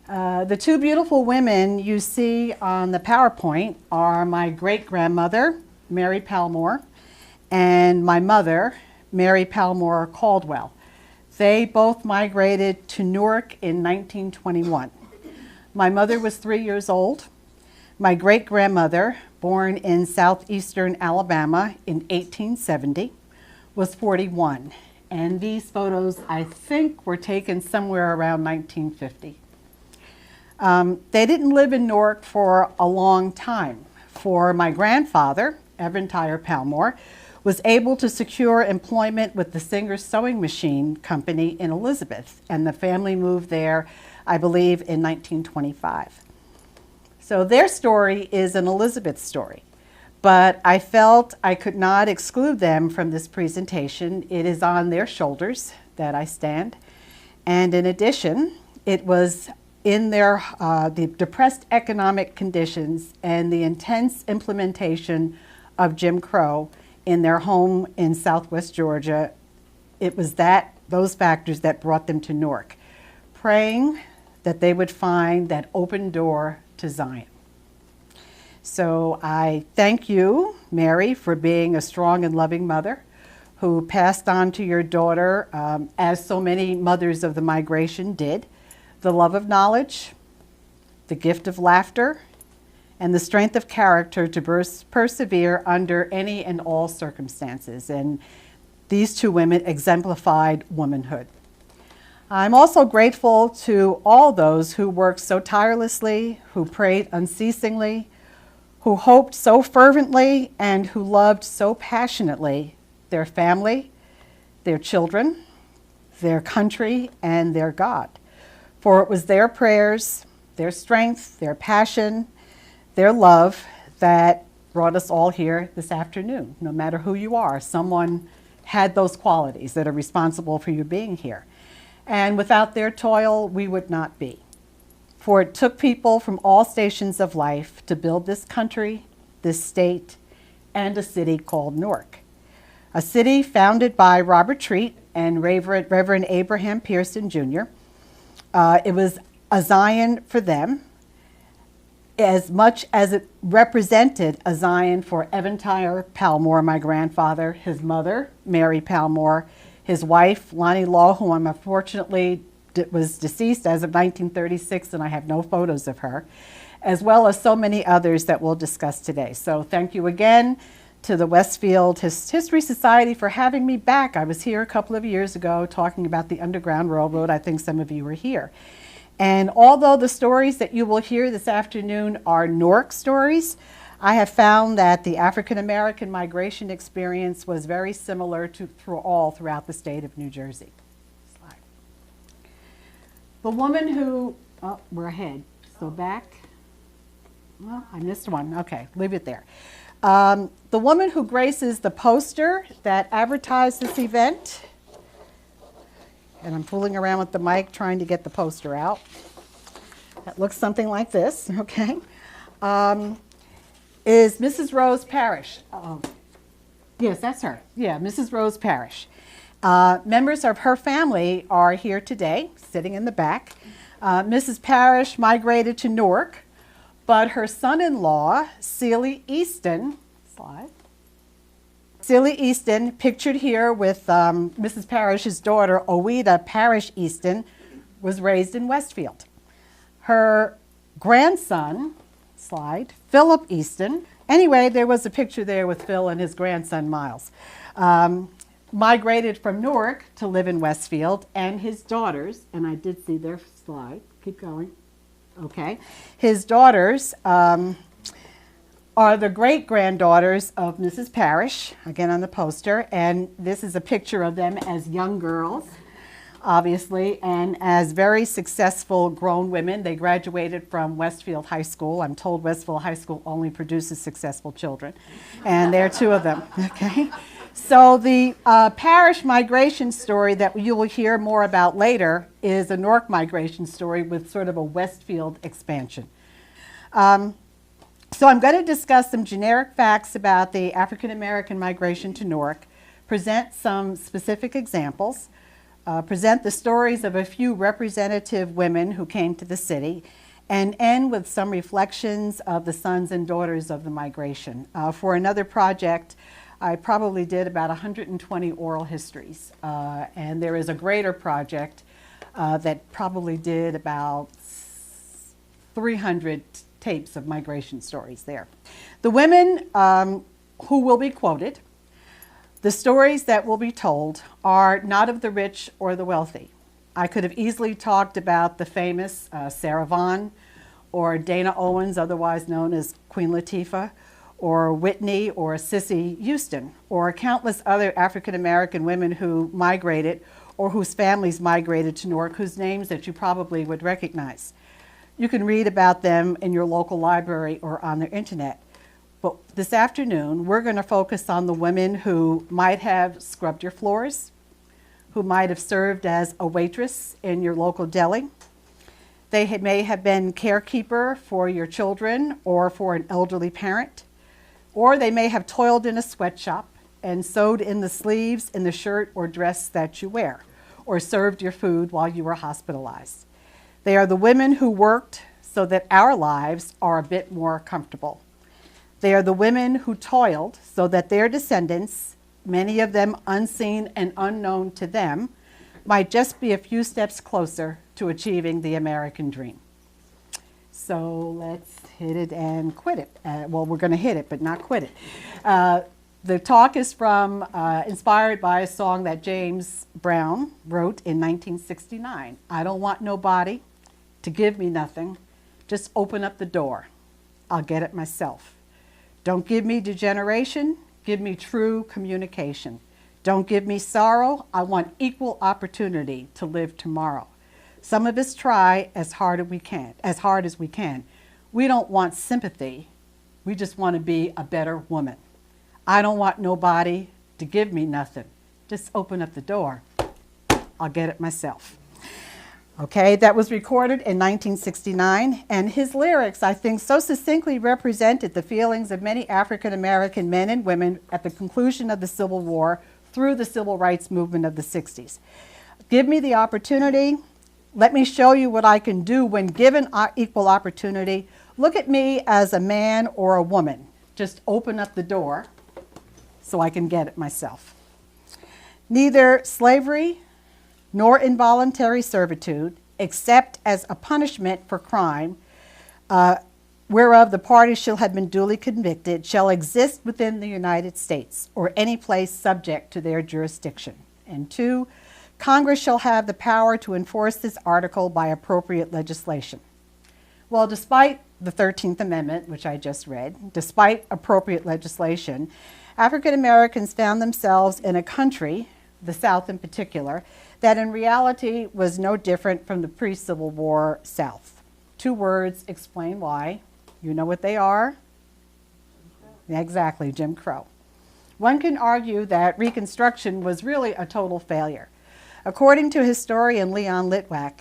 The two beautiful women you see on the PowerPoint are my great-grandmother, Mary Palmore, and my mother, Mary Palmore Caldwell. They both migrated to Newark in 1921. My mother was 3 years old. My great-grandmother, born in southeastern Alabama in 1870, was 41. And these photos, I think, were taken somewhere around 1950. They didn't live in Newark for a long time. For my grandfather, Eventire Palmore, was able to secure employment with the Singer Sewing Machine Company in Elizabeth, and the family moved there, I believe, in 1925. So their story is an Elizabeth story, but I felt I could not exclude them from this presentation. It is on their shoulders that I stand, and in addition, it was in their the depressed economic conditions and the intense implementation of Jim Crow in their home in Southwest Georgia. It was those factors that brought them to Newark, praying that they would find that open door to Zion. So I thank you, Mary, for being a strong and loving mother who passed on to your daughter, as so many mothers of the migration did, the love of knowledge, the gift of laughter, and the strength of character to persevere under any and all circumstances. And these two women exemplified womanhood. I'm also grateful to all those who worked so tirelessly, who prayed unceasingly, who hoped so fervently, and who loved so passionately their family, their children, their country, and their God. For it was their prayers, their strength, their passion, their love that brought us all here this afternoon. No matter who you are, someone had those qualities that are responsible for you being here. And without their toil, we would not be. For it took people from all stations of life to build this country, this state, and a city called Newark. A city founded by Robert Treat and Reverend Abraham Pearson Jr. It was a Zion for them, as much as it represented a Zion for Eventire Palmore, my grandfather, his mother, Mary Palmore, his wife, Lonnie Law, who unfortunately was deceased as of 1936, and I have no photos of her, as well as so many others that we'll discuss today. So thank you again to the Westfield History Society for having me back. I was here a couple of years ago talking about the Underground Railroad. I think some of you were here. And although the stories that you will hear this afternoon are Newark stories, I have found that the African-American migration experience was very similar throughout the state of New Jersey. Slide. The woman who, oh, we're ahead, so back. Well, I missed one. Okay, leave it there. The woman who graces the poster that advertised this event, and I'm fooling around with the mic trying to get the poster out. That looks something like this, okay? Is Mrs. Rose Parrish. Yes, that's her. Yeah, Mrs. Rose Parrish. Members of her family are here today, sitting in the back. Mrs. Parrish migrated to Newark, but her son-in-law, Celie Easton, slide. Celie Easton, pictured here with Mrs. Parrish's daughter, Oweda Parrish Easton, was raised in Westfield. Her grandson, slide, Philip Easton, anyway, there was a picture there with Phil and his grandson, Miles, migrated from Newark to live in Westfield, and his daughters, and I did see their slide, keep going, okay, his daughters are the great-granddaughters of Mrs. Parrish, again on the poster, and this is a picture of them as young girls, obviously, and as very successful grown women. They graduated from Westfield High School. I'm told Westfield High School only produces successful children, and there are two of them, okay? So the Parrish migration story that you will hear more about later is a Newark migration story with sort of a Westfield expansion. So I'm going to discuss some generic facts about the African American migration to Newark, present some specific examples, present the stories of a few representative women who came to the city, and end with some reflections of the sons and daughters of the migration. For another project, I probably did about 120 oral histories, and there is a greater project that probably did about 300 tapes of migration stories there. The women who will be quoted, the stories that will be told, are not of the rich or the wealthy. I could have easily talked about the famous Sarah Vaughan, or Dana Owens, otherwise known as Queen Latifah, or Whitney, or Cissy Houston, or countless other African American women who migrated or whose families migrated to Newark, whose names that you probably would recognize. You can read about them in your local library or on the internet. But this afternoon, we're going to focus on the women who might have scrubbed your floors, who might have served as a waitress in your local deli. They may have been carekeeper for your children or for an elderly parent, or they may have toiled in a sweatshop and sewed in the sleeves in the shirt or dress that you wear, or served your food while you were hospitalized. They are the women who worked so that our lives are a bit more comfortable. They are the women who toiled so that their descendants, many of them unseen and unknown to them, might just be a few steps closer to achieving the American dream. So let's hit it and quit it. Well, we're going to hit it, but not quit it. The talk is inspired by a song that James Brown wrote in 1969. I don't want nobody to give me nothing. Just open up the door. I'll get it myself. Don't give me degeneration. Give me true communication. Don't give me sorrow. I want equal opportunity to live tomorrow. Some of us try as hard as we can. We don't want sympathy. We just want to be a better woman. I don't want nobody to give me nothing. Just open up the door. I'll get it myself. Okay, that was recorded in 1969, and his lyrics, I think, so succinctly represented the feelings of many African American men and women at the conclusion of the Civil War through the civil rights movement of the 60s. Give me the opportunity. Let me show you what I can do when given equal opportunity. Look at me as a man or a woman. Just open up the door so I can get it myself. Neither slavery nor involuntary servitude, except as a punishment for crime, whereof the parties shall have been duly convicted, shall exist within the United States, or any place subject to their jurisdiction. And 2, Congress shall have the power to enforce this article by appropriate legislation. Well, despite the 13th Amendment, which I just read, despite appropriate legislation, African Americans found themselves in a country, the South in particular, that in reality was no different from the pre-Civil War South. 2 words explain why. You know what they are? Exactly, Jim Crow. One can argue that Reconstruction was really a total failure. According to historian Leon Litwack,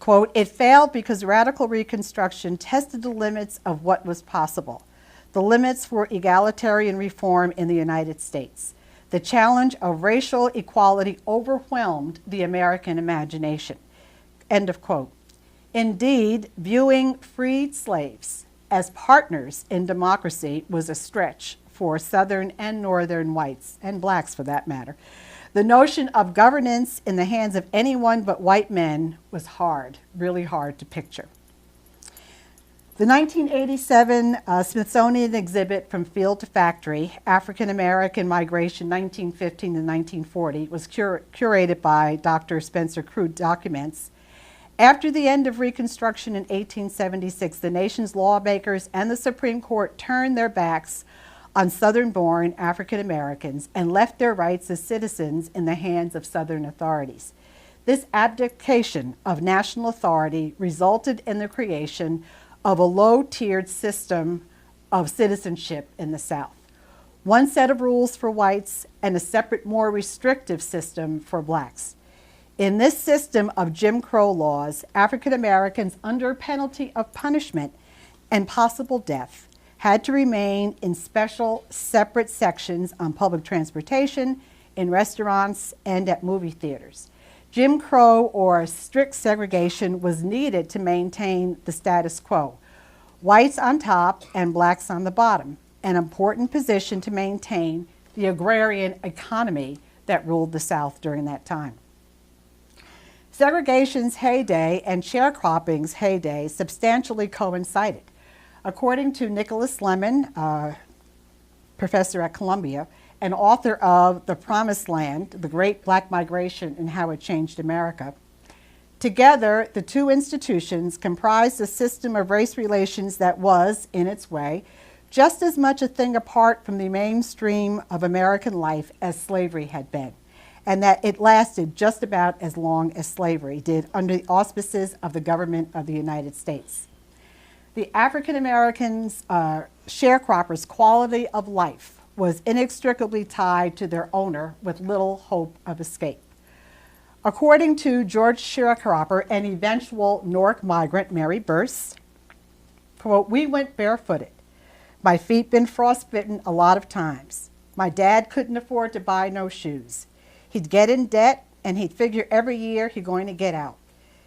quote, it failed because radical Reconstruction tested the limits of what was possible, the limits for egalitarian reform in the United States. The challenge of racial equality overwhelmed the American imagination. End of quote. Indeed, viewing freed slaves as partners in democracy was a stretch for Southern and Northern whites, and blacks for that matter. The notion of governance in the hands of anyone but white men was hard, really hard to picture. The 1987 Smithsonian exhibit From Field to Factory, African American Migration 1915 to 1940 was curated by Dr. Spencer Crude Documents. After the end of Reconstruction in 1876, the nation's lawmakers and the Supreme Court turned their backs on Southern-born African Americans and left their rights as citizens in the hands of Southern authorities. This abdication of national authority resulted in the creation of a low-tiered system of citizenship in the South. One set of rules for whites and a separate, more restrictive system for blacks. In this system of Jim Crow laws, African Americans, under penalty of punishment and possible death, had to remain in special, separate sections on public transportation, in restaurants, and at movie theaters. Jim Crow or strict segregation was needed to maintain the status quo. Whites on top and blacks on the bottom, an important position to maintain the agrarian economy that ruled the South during that time. Segregation's heyday and sharecropping's heyday substantially coincided. According to Nicholas Lemon, professor at Columbia, and author of The Promised Land, The Great Black Migration and How It Changed America, together the two institutions comprised a system of race relations that was, in its way, just as much a thing apart from the mainstream of American life as slavery had been, and that it lasted just about as long as slavery did under the auspices of the government of the United States. The African Americans' sharecroppers' quality of life was inextricably tied to their owner with little hope of escape. According to George sharecropper and eventual Newark migrant Mary Burse, quote, "We went barefooted. My feet been frostbitten a lot of times. My dad couldn't afford to buy no shoes. He'd get in debt and he'd figure every year he's going to get out.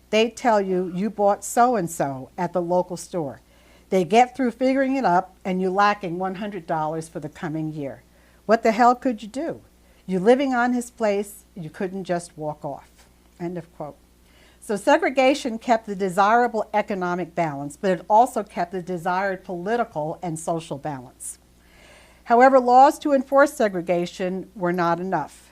They'd tell you, you bought so-and-so at the local store. They get through figuring it up and you lacking $100 for the coming year. What the hell could you do? You living on his place, you couldn't just walk off." End of quote. So segregation kept the desirable economic balance, but it also kept the desired political and social balance. However, laws to enforce segregation were not enough.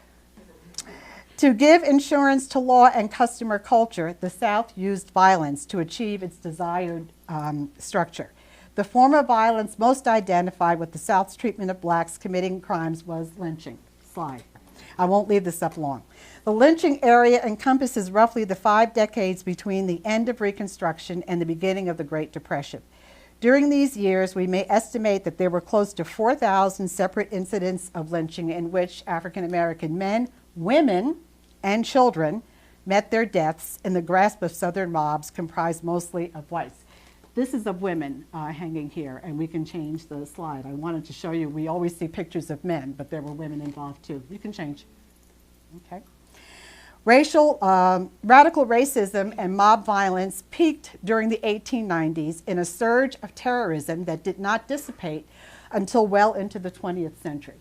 To give insurance to law and customer culture, the South used violence to achieve its desired structure. The form of violence most identified with the South's treatment of blacks committing crimes was lynching. Slide. I won't leave this up long. The lynching area encompasses roughly the 5 decades between the end of Reconstruction and the beginning of the Great Depression. During these years, we may estimate that there were close to 4,000 separate incidents of lynching in which African American men, women, and children met their deaths in the grasp of Southern mobs comprised mostly of whites. This is of women hanging here, and we can change the slide. I wanted to show you, we always see pictures of men, but there were women involved too. You can change. Okay. Radical racism and mob violence peaked during the 1890s in a surge of terrorism that did not dissipate until well into the 20th century.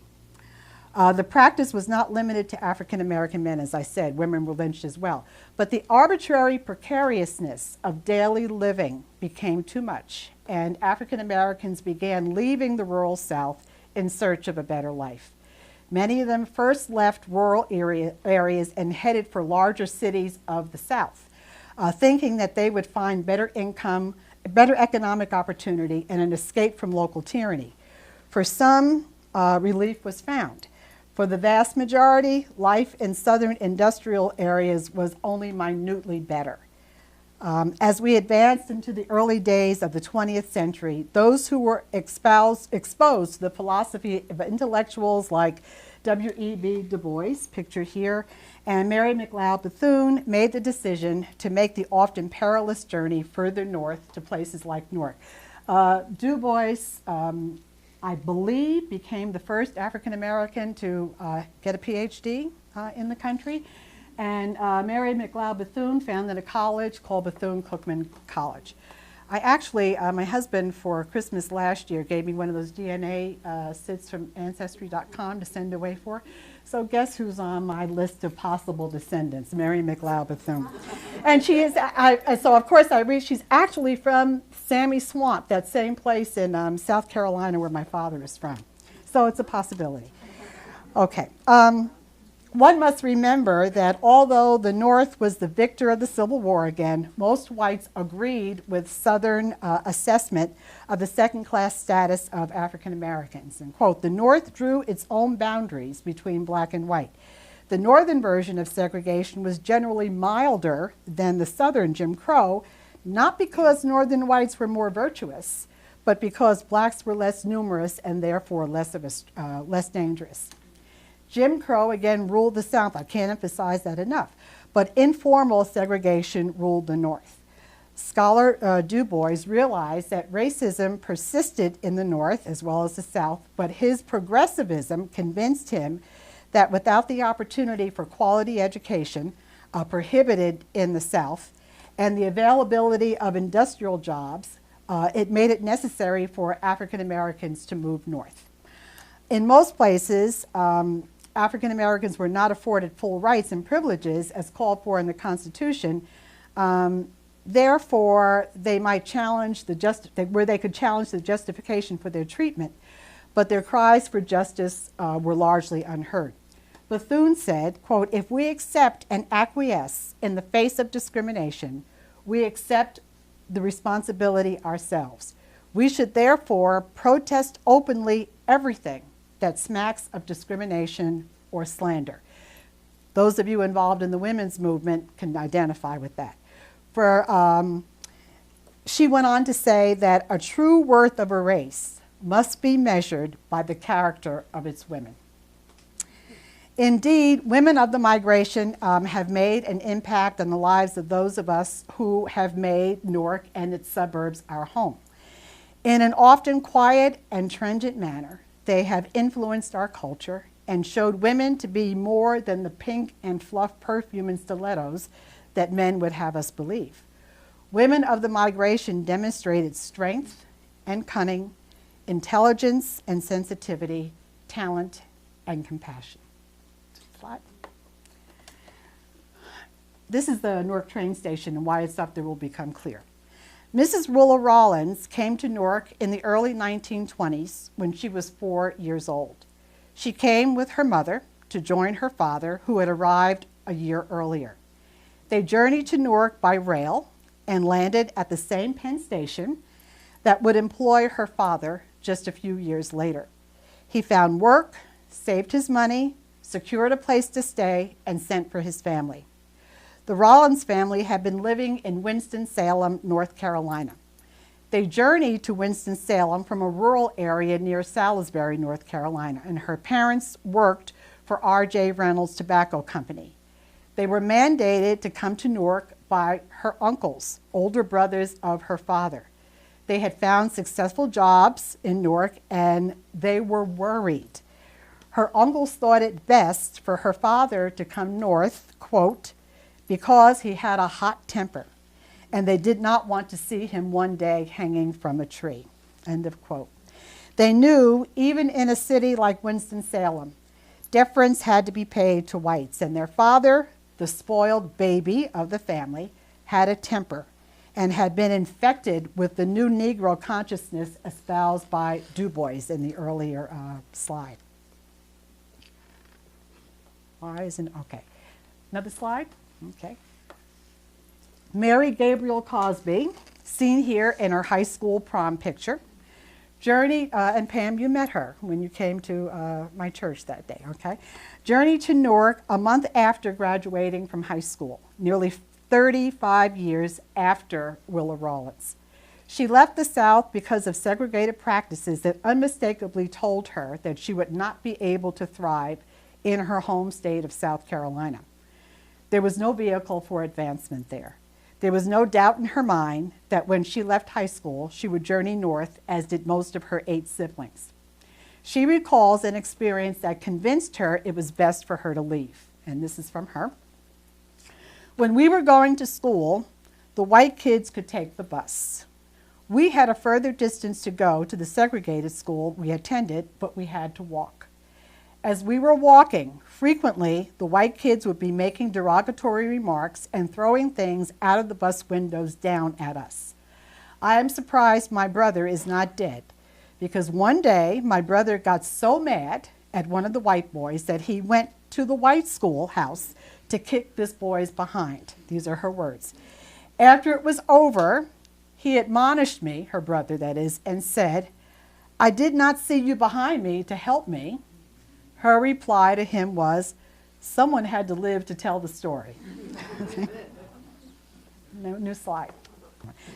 The practice was not limited to African American men, as I said. Women were lynched as well. But the arbitrary precariousness of daily living became too much, and African Americans began leaving the rural South in search of a better life. Many of them first left rural areas and headed for larger cities of the South, thinking that they would find better income, better economic opportunity, and an escape from local tyranny. For some, relief was found. For the vast majority, life in southern industrial areas was only minutely better. As we advanced into the early days of the 20th century, those who were exposed to the philosophy of intellectuals like W.E.B. Du Bois, pictured here, and Mary McLeod Bethune made the decision to make the often perilous journey further north to places like Newark. Du Bois, I believe, became the first African American to get a PhD in the country. And Mary McLeod Bethune founded a college called Bethune-Cookman College. I actually, my husband for Christmas last year gave me one of those DNA sits from Ancestry.com to send away for. So guess who's on my list of possible descendants? Mary McLeod Bethune. And she is, so of course I read, she's actually from Sammy Swamp, that same place in South Carolina where my father is from. So it's a possibility. Okay. One must remember that although the North was the victor of the Civil War again, most whites agreed with Southern assessment of the second-class status of African Americans. And quote, "The North drew its own boundaries between black and white. The Northern version of segregation was generally milder than the Southern Jim Crow, not because Northern whites were more virtuous, but because blacks were less numerous and therefore less dangerous." Jim Crow, again, ruled the South. I can't emphasize that enough. But informal segregation ruled the North. Scholar Du Bois realized that racism persisted in the North as well as the South, but his progressivism convinced him that without the opportunity for quality education, prohibited in the South, and the availability of industrial jobs, it made it necessary for African Americans to move north. In most places, African Americans were not afforded full rights and privileges as called for in the Constitution. Therefore, they might challenge where they could challenge the justification for their treatment, but their cries for justice were largely unheard. Bethune said, quote, "If we accept and acquiesce in the face of discrimination, we accept the responsibility ourselves. We should therefore protest openly everything that smacks of discrimination or slander." Those of you involved in the women's movement can identify with that. She went on to say that a true worth of a race must be measured by the character of its women. Indeed, women of the migration have made an impact on the lives of those of us who have made Newark and its suburbs our home. In an often quiet and transient manner, they have influenced our culture and showed women to be more than the pink and fluff perfume and stilettos that men would have us believe. Women of the migration demonstrated strength and cunning, intelligence and sensitivity, talent and compassion. Slide. This is the Newark train station, and why it's up there will become clear. Mrs. Willa Rollins came to Newark in the early 1920s when she was 4 years old. She came with her mother to join her father, who had arrived a year earlier. They journeyed to Newark by rail and landed at the same Penn station that would employ her father just a few years later. He found work, saved his money, secured a place to stay, and sent for his family. The Rollins family had been living in Winston-Salem, North Carolina. They journeyed to Winston-Salem from a rural area near Salisbury, North Carolina, and her parents worked for R.J. Reynolds Tobacco Company. They were mandated to come to Newark by her uncles, older brothers of her father. They had found successful jobs in Newark, and they were worried. Her uncles thought it best for her father to come north, quote, because he had a hot temper, and they did not want to see him one day hanging from a tree, end of quote. They knew, even in a city like Winston-Salem, deference had to be paid to whites, and their father, the spoiled baby of the family, had a temper and had been infected with the new Negro consciousness espoused by Du Bois in the earlier slide. Why isn't, okay. Another slide? Okay. Mary Gabriel Cosby, seen here in her high school prom picture. Journey, and Pam, you met her when you came to my church that day, okay? Journeyed to Newark a month after graduating from high school, nearly 35 years after Willa Rollins. She left the South because of segregated practices that unmistakably told her that she would not be able to thrive in her home state of South Carolina. There was no vehicle for advancement there. There was no doubt in her mind that when she left high school, she would journey north, as did most of her 8 siblings. She recalls an experience that convinced her it was best for her to leave, and this is from her. When we were going to school, the white kids could take the bus. We had a further distance to go to the segregated school we attended, but we had to walk. As we were walking, frequently the white kids would be making derogatory remarks and throwing things out of the bus windows down at us. I am surprised my brother is not dead, because one day my brother got so mad at one of the white boys that he went to the white schoolhouse to kick this boy's behind. These are her words. After it was over, he admonished me, her brother that is, and said, "I did not see you behind me to help me." Her reply to him was, "Someone had to live to tell the story." New slide.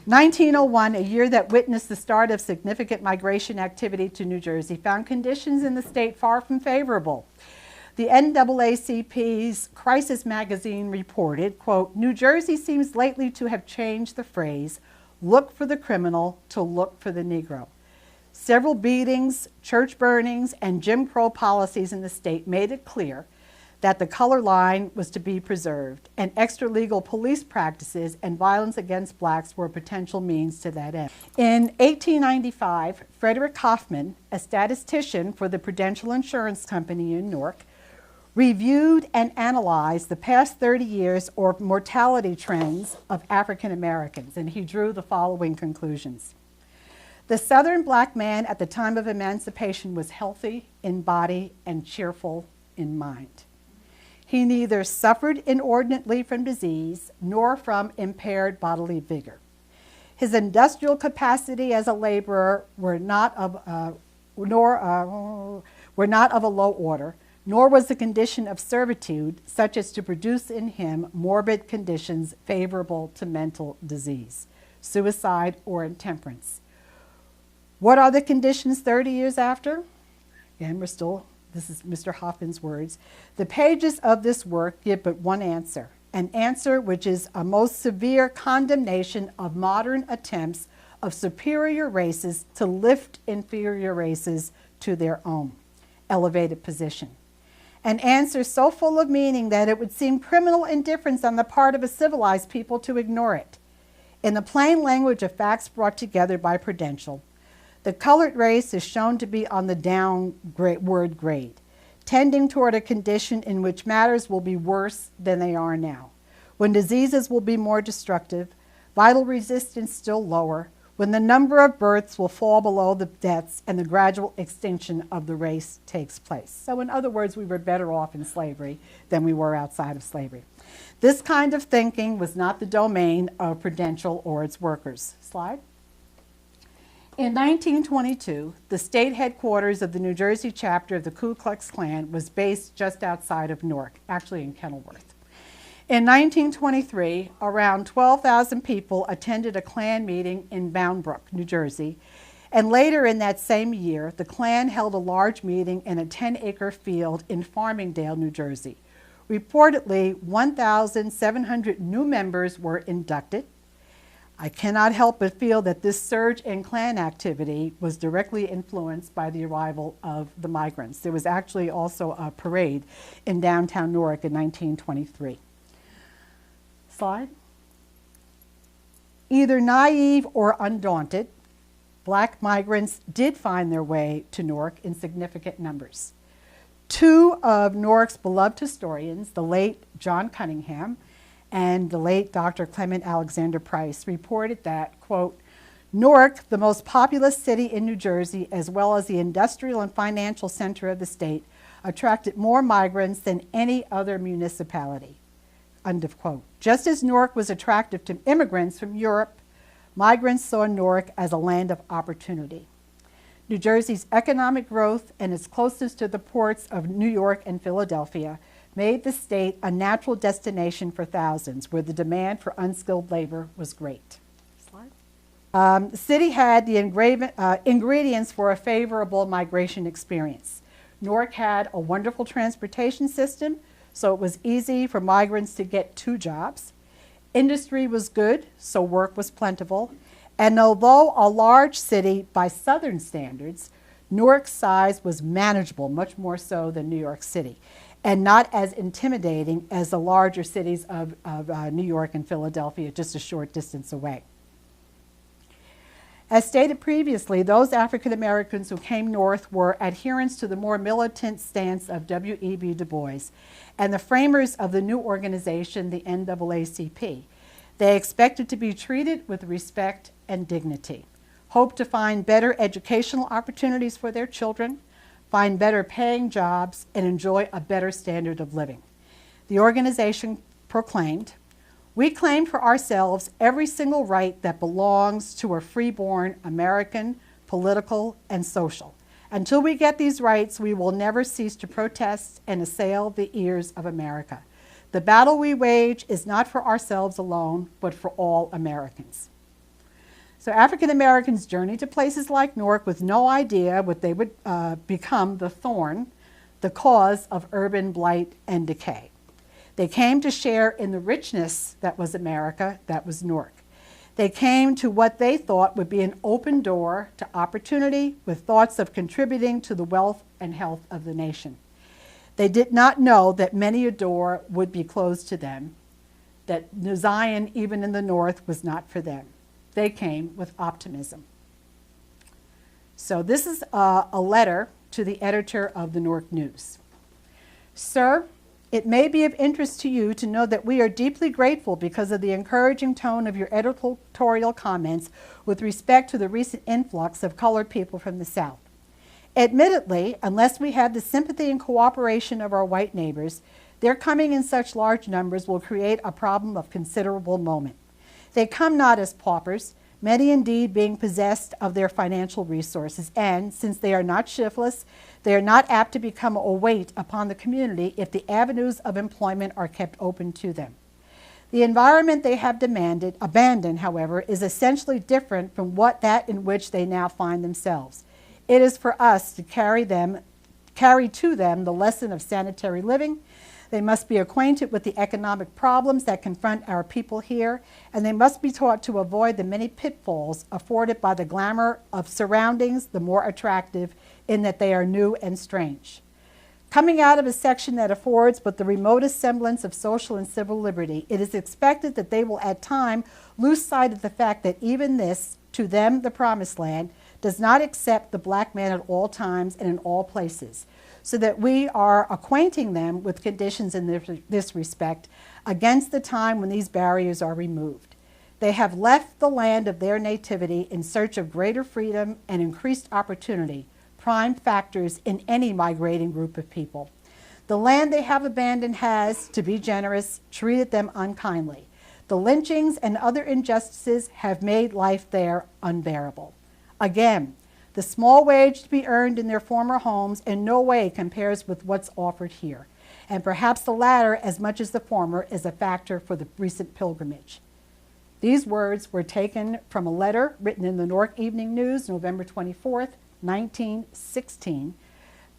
1901, a year that witnessed the start of significant migration activity to New Jersey, found conditions in the state far from favorable. The NAACP's Crisis magazine reported, quote, "New Jersey seems lately to have changed the phrase, 'look for the criminal' to 'look for the Negro.' Several beatings, church burnings, and Jim Crow policies in the state made it clear that the color line was to be preserved, and extra-legal police practices and violence against blacks were a potential means to that end. In 1895, Frederick Hoffman, a statistician for the Prudential Insurance Company in Newark, reviewed and analyzed the past 30 years or mortality trends of African Americans, and he drew the following conclusions. The Southern black man at the time of emancipation was healthy in body and cheerful in mind. He neither suffered inordinately from disease nor from impaired bodily vigor. His industrial capacity as a laborer were not of a low order, nor was the condition of servitude such as to produce in him morbid conditions favorable to mental disease, suicide, or intemperance. What are the conditions 30 years after? Again, this is Mr. Hoffman's words. The pages of this work give but one answer, an answer which is a most severe condemnation of modern attempts of superior races to lift inferior races to their own elevated position. An answer so full of meaning that it would seem criminal indifference on the part of a civilized people to ignore it. In the plain language of facts brought together by Prudential, the colored race is shown to be on the downward grade, tending toward a condition in which matters will be worse than they are now, when diseases will be more destructive, vital resistance still lower, when the number of births will fall below the deaths and the gradual extinction of the race takes place. So in other words, we were better off in slavery than we were outside of slavery. This kind of thinking was not the domain of Prudential or its workers. Slide. In 1922, the state headquarters of the New Jersey chapter of the Ku Klux Klan was based just outside of Newark, actually in Kenilworth. In 1923, around 12,000 people attended a Klan meeting in Bound Brook, New Jersey, and later in that same year, the Klan held a large meeting in a 10-acre field in Farmingdale, New Jersey. Reportedly, 1,700 new members were inducted. I cannot help but feel that this surge in Klan activity was directly influenced by the arrival of the migrants. There was actually also a parade in downtown Newark in 1923. Slide. Either naive or undaunted, black migrants did find their way to Newark in significant numbers. Two of Newark's beloved historians, the late John Cunningham and the late Dr. Clement Alexander Price, reported that, quote, Newark, the most populous city in New Jersey, as well as the industrial and financial center of the state, attracted more migrants than any other municipality, end of quote. Just as Newark was attractive to immigrants from Europe, migrants saw Newark as a land of opportunity. New Jersey's economic growth and its closeness to the ports of New York and Philadelphia made the state a natural destination for thousands, where the demand for unskilled labor was great. Slide. The city had the ingredients for a favorable migration experience. Newark had a wonderful transportation system, so it was easy for migrants to get two jobs. Industry was good, so work was plentiful. And although a large city by Southern standards, Newark's size was manageable, much more so than New York City, and not as intimidating as the larger cities of New York and Philadelphia, just a short distance away. As stated previously, those African Americans who came north were adherents to the more militant stance of W.E.B. Du Bois and the framers of the new organization, the NAACP. They expected to be treated with respect and dignity, hoped to find better educational opportunities for their children, find better paying jobs, and enjoy a better standard of living. The organization proclaimed, "We claim for ourselves every single right that belongs to a freeborn American, political and social. Until we get these rights, we will never cease to protest and assail the ears of America. The battle we wage is not for ourselves alone, but for all Americans." So African Americans journeyed to places like Newark with no idea what they would become the thorn, the cause of urban blight and decay. They came to share in the richness that was America, that was Newark. They came to what they thought would be an open door to opportunity with thoughts of contributing to the wealth and health of the nation. They did not know that many a door would be closed to them, that Zion, even in the north, was not for them. They came with optimism. So this is a letter to the editor of the Newark News. Sir, it may be of interest to you to know that we are deeply grateful because of the encouraging tone of your editorial comments with respect to the recent influx of colored people from the South. Admittedly, unless we have the sympathy and cooperation of our white neighbors, their coming in such large numbers will create a problem of considerable moment. They come not as paupers, many indeed being possessed of their financial resources, and since they are not shiftless, they are not apt to become a weight upon the community if the avenues of employment are kept open to them. The environment they have abandoned, however, is essentially different from that in which they now find themselves. It is for us to carry to them the lesson of sanitary living. They must be acquainted with the economic problems that confront our people here, and they must be taught to avoid the many pitfalls afforded by the glamour of surroundings, the more attractive in that they are new and strange. Coming out of a section that affords but the remotest semblance of social and civil liberty, it is expected that they will at times lose sight of the fact that even this, to them the promised land, does not accept the black man at all times and in all places, so that we are acquainting them with conditions in this respect against the time when these barriers are removed. They have left the land of their nativity in search of greater freedom and increased opportunity, prime factors in any migrating group of people. The land they have abandoned has, to be generous, treated them unkindly. The lynchings and other injustices have made life there unbearable. Again, the small wage to be earned in their former homes in no way compares with what's offered here, and perhaps the latter, as much as the former, is a factor for the recent pilgrimage. These words were taken from a letter written in the Newark Evening News, November 24th, 1916,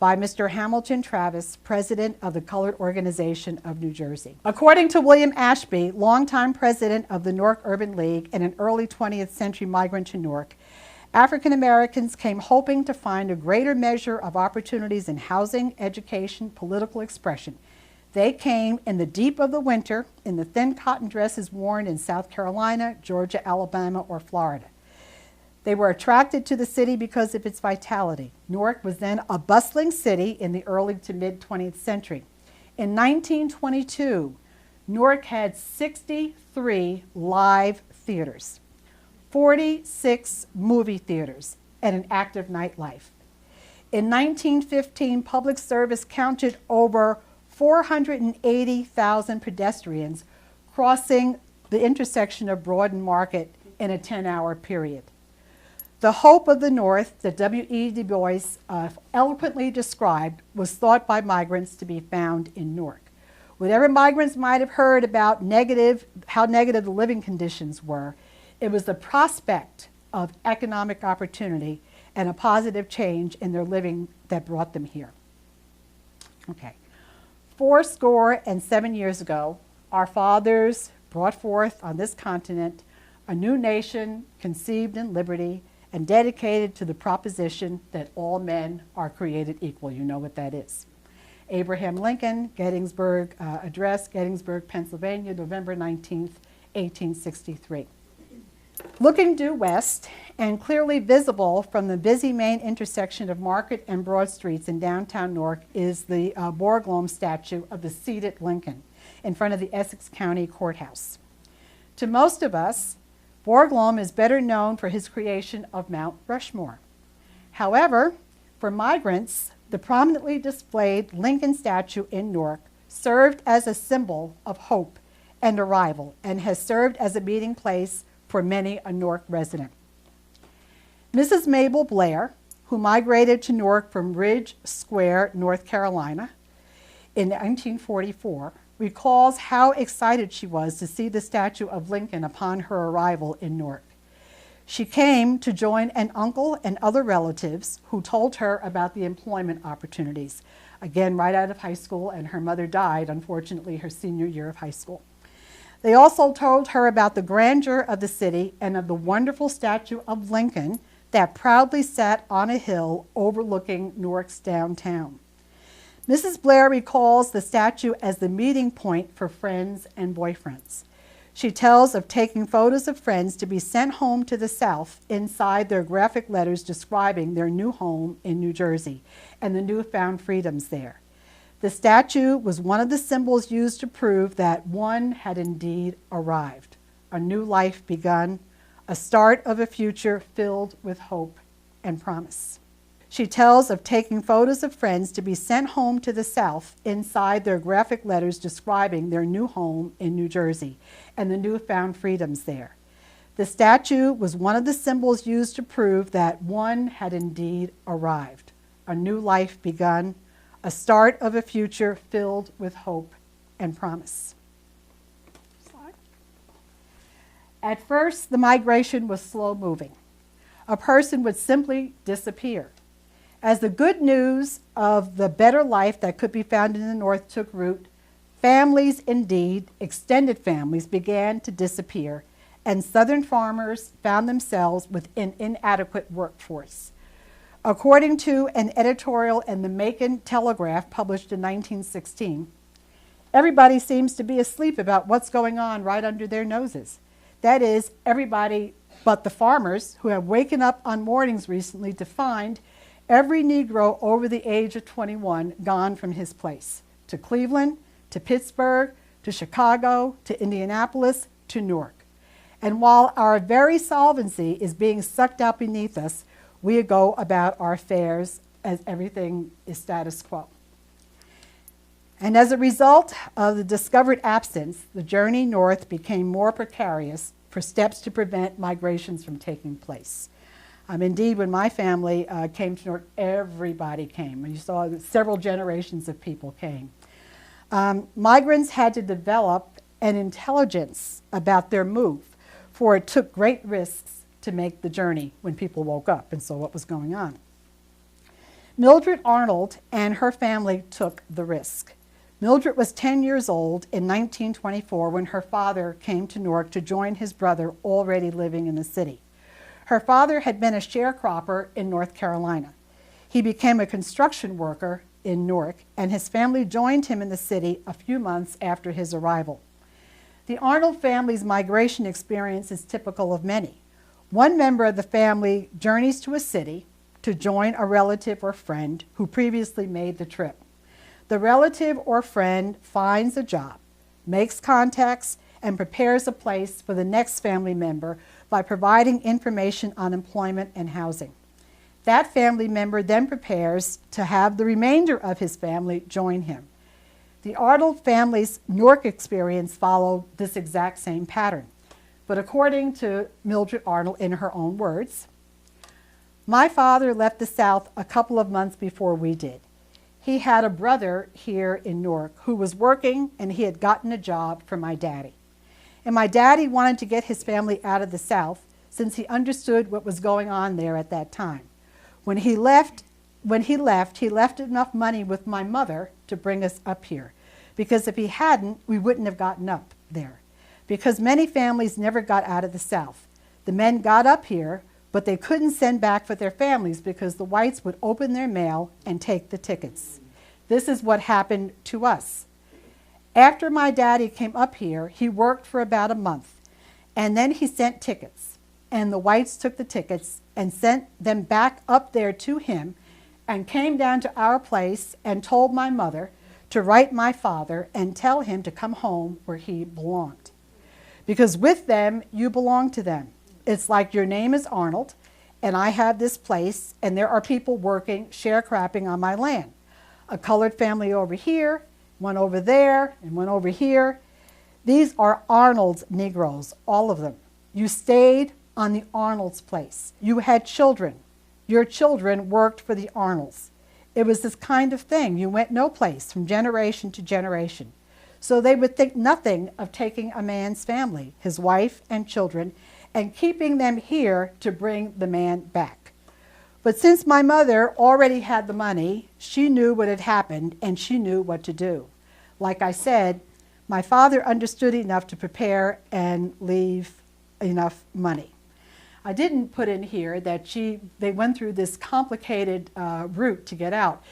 by Mr. Hamilton Travis, president of the Colored Organization of New Jersey. According to William Ashby, longtime president of the Newark Urban League and an early 20th century migrant to Newark, African Americans came hoping to find a greater measure of opportunities in housing, education, political expression. They came in the deep of the winter in the thin cotton dresses worn in South Carolina, Georgia, Alabama, or Florida. They were attracted to the city because of its vitality. Newark was then a bustling city in the early to mid 20th century. In 1922, Newark had 63 live theaters, 46 movie theaters, and an active nightlife. In 1915, public service counted over 480,000 pedestrians crossing the intersection of Broad and Market in a 10-hour period. The hope of the North that W.E. Du Bois eloquently described was thought by migrants to be found in Newark. Whatever migrants might have heard about how negative the living conditions were, it was the prospect of economic opportunity and a positive change in their living that brought them here. Okay. 77 years ago, our fathers brought forth on this continent a new nation conceived in liberty and dedicated to the proposition that all men are created equal. You know what that is. Abraham Lincoln, Gettysburg Address, Gettysburg, Pennsylvania, November 19th, 1863. Looking due west and clearly visible from the busy main intersection of Market and Broad Streets in downtown Newark is the Borglum statue of the seated Lincoln in front of the Essex County Courthouse. To most of us, Borglum is better known for his creation of Mount Rushmore. However, for migrants, the prominently displayed Lincoln statue in Newark served as a symbol of hope and arrival and has served as a meeting place for many a Newark resident. Mrs. Mabel Blair, who migrated to Newark from Ridge Square, North Carolina in 1944, recalls how excited she was to see the statue of Lincoln upon her arrival in Newark. She came to join an uncle and other relatives who told her about the employment opportunities. Again, right out of high school, and her mother died, unfortunately, her senior year of high school. They also told her about the grandeur of the city and of the wonderful statue of Lincoln that proudly sat on a hill overlooking Newark's downtown. Mrs. Blair recalls the statue as the meeting point for friends and boyfriends. She tells of taking photos of friends to be sent home to the South inside their graphic letters describing their new home in New Jersey and the newfound freedoms there. The statue was one of the symbols used to prove that one had indeed arrived, a new life begun, a start of a future filled with hope and promise. She tells of taking photos of friends to be sent home to the South inside their graphic letters describing their new home in New Jersey and the newfound freedoms there. The statue was one of the symbols used to prove that one had indeed arrived, a new life begun, a start of a future filled with hope and promise. At first, the migration was slow moving. A person would simply disappear. As the good news of the better life that could be found in the North took root, families, indeed extended families, began to disappear, and Southern farmers found themselves with an inadequate workforce. According to an editorial in the Macon Telegraph published in 1916, everybody seems to be asleep about what's going on right under their noses. That is, everybody but the farmers who have waken up on mornings recently to find every Negro over the age of 21 gone from his place, to Cleveland, to Pittsburgh, to Chicago, to Indianapolis, to Newark. And while our very solvency is being sucked out beneath us, we go about our affairs as everything is status quo. And as a result of the discovered absence, the journey north became more precarious for steps to prevent migrations from taking place. Indeed, when my family came to Newark, everybody came. You saw that several generations of people came. Migrants had to develop an intelligence about their move, for it took great risks to make the journey when people woke up and saw what was going on. Mildred Arnold and her family took the risk. Mildred was 10 years old in 1924 when her father came to Newark to join his brother already living in the city. Her father had been a sharecropper in North Carolina. He became a construction worker in Newark, and his family joined him in the city a few months after his arrival. The Arnold family's migration experience is typical of many. One member of the family journeys to a city to join a relative or friend who previously made the trip. The relative or friend finds a job, makes contacts, and prepares a place for the next family member by providing information on employment and housing. That family member then prepares to have the remainder of his family join him. The Arnold family's Newark experience followed this exact same pattern. But according to Mildred Arnold, in her own words, "My father left the South a couple of months before we did. He had a brother here in Newark who was working, and he had gotten a job for my daddy. And my daddy wanted to get his family out of the South since he understood what was going on there at that time. When he left enough money with my mother to bring us up here, because if he hadn't, we wouldn't have gotten up there. Because many families never got out of the South. The men got up here, but they couldn't send back for their families because the whites would open their mail and take the tickets. This is what happened to us. After my daddy came up here, he worked for about a month, and then he sent tickets, and the whites took the tickets and sent them back up there to him and came down to our place and told my mother to write my father and tell him to come home where he belonged. Because with them, you belong to them. It's like your name is Arnold, and I have this place, and there are people working, sharecropping on my land. A colored family over here, one over there, and one over here. These are Arnold's Negroes, all of them. You stayed on the Arnold's place. You had children. Your children worked for the Arnolds. It was this kind of thing. You went no place from generation to generation. So they would think nothing of taking a man's family, his wife and children, and keeping them here to bring the man back. But since my mother already had the money, she knew what had happened and she knew what to do. Like I said, my father understood enough to prepare and leave enough money. I didn't put in here that they went through this complicated route to get out.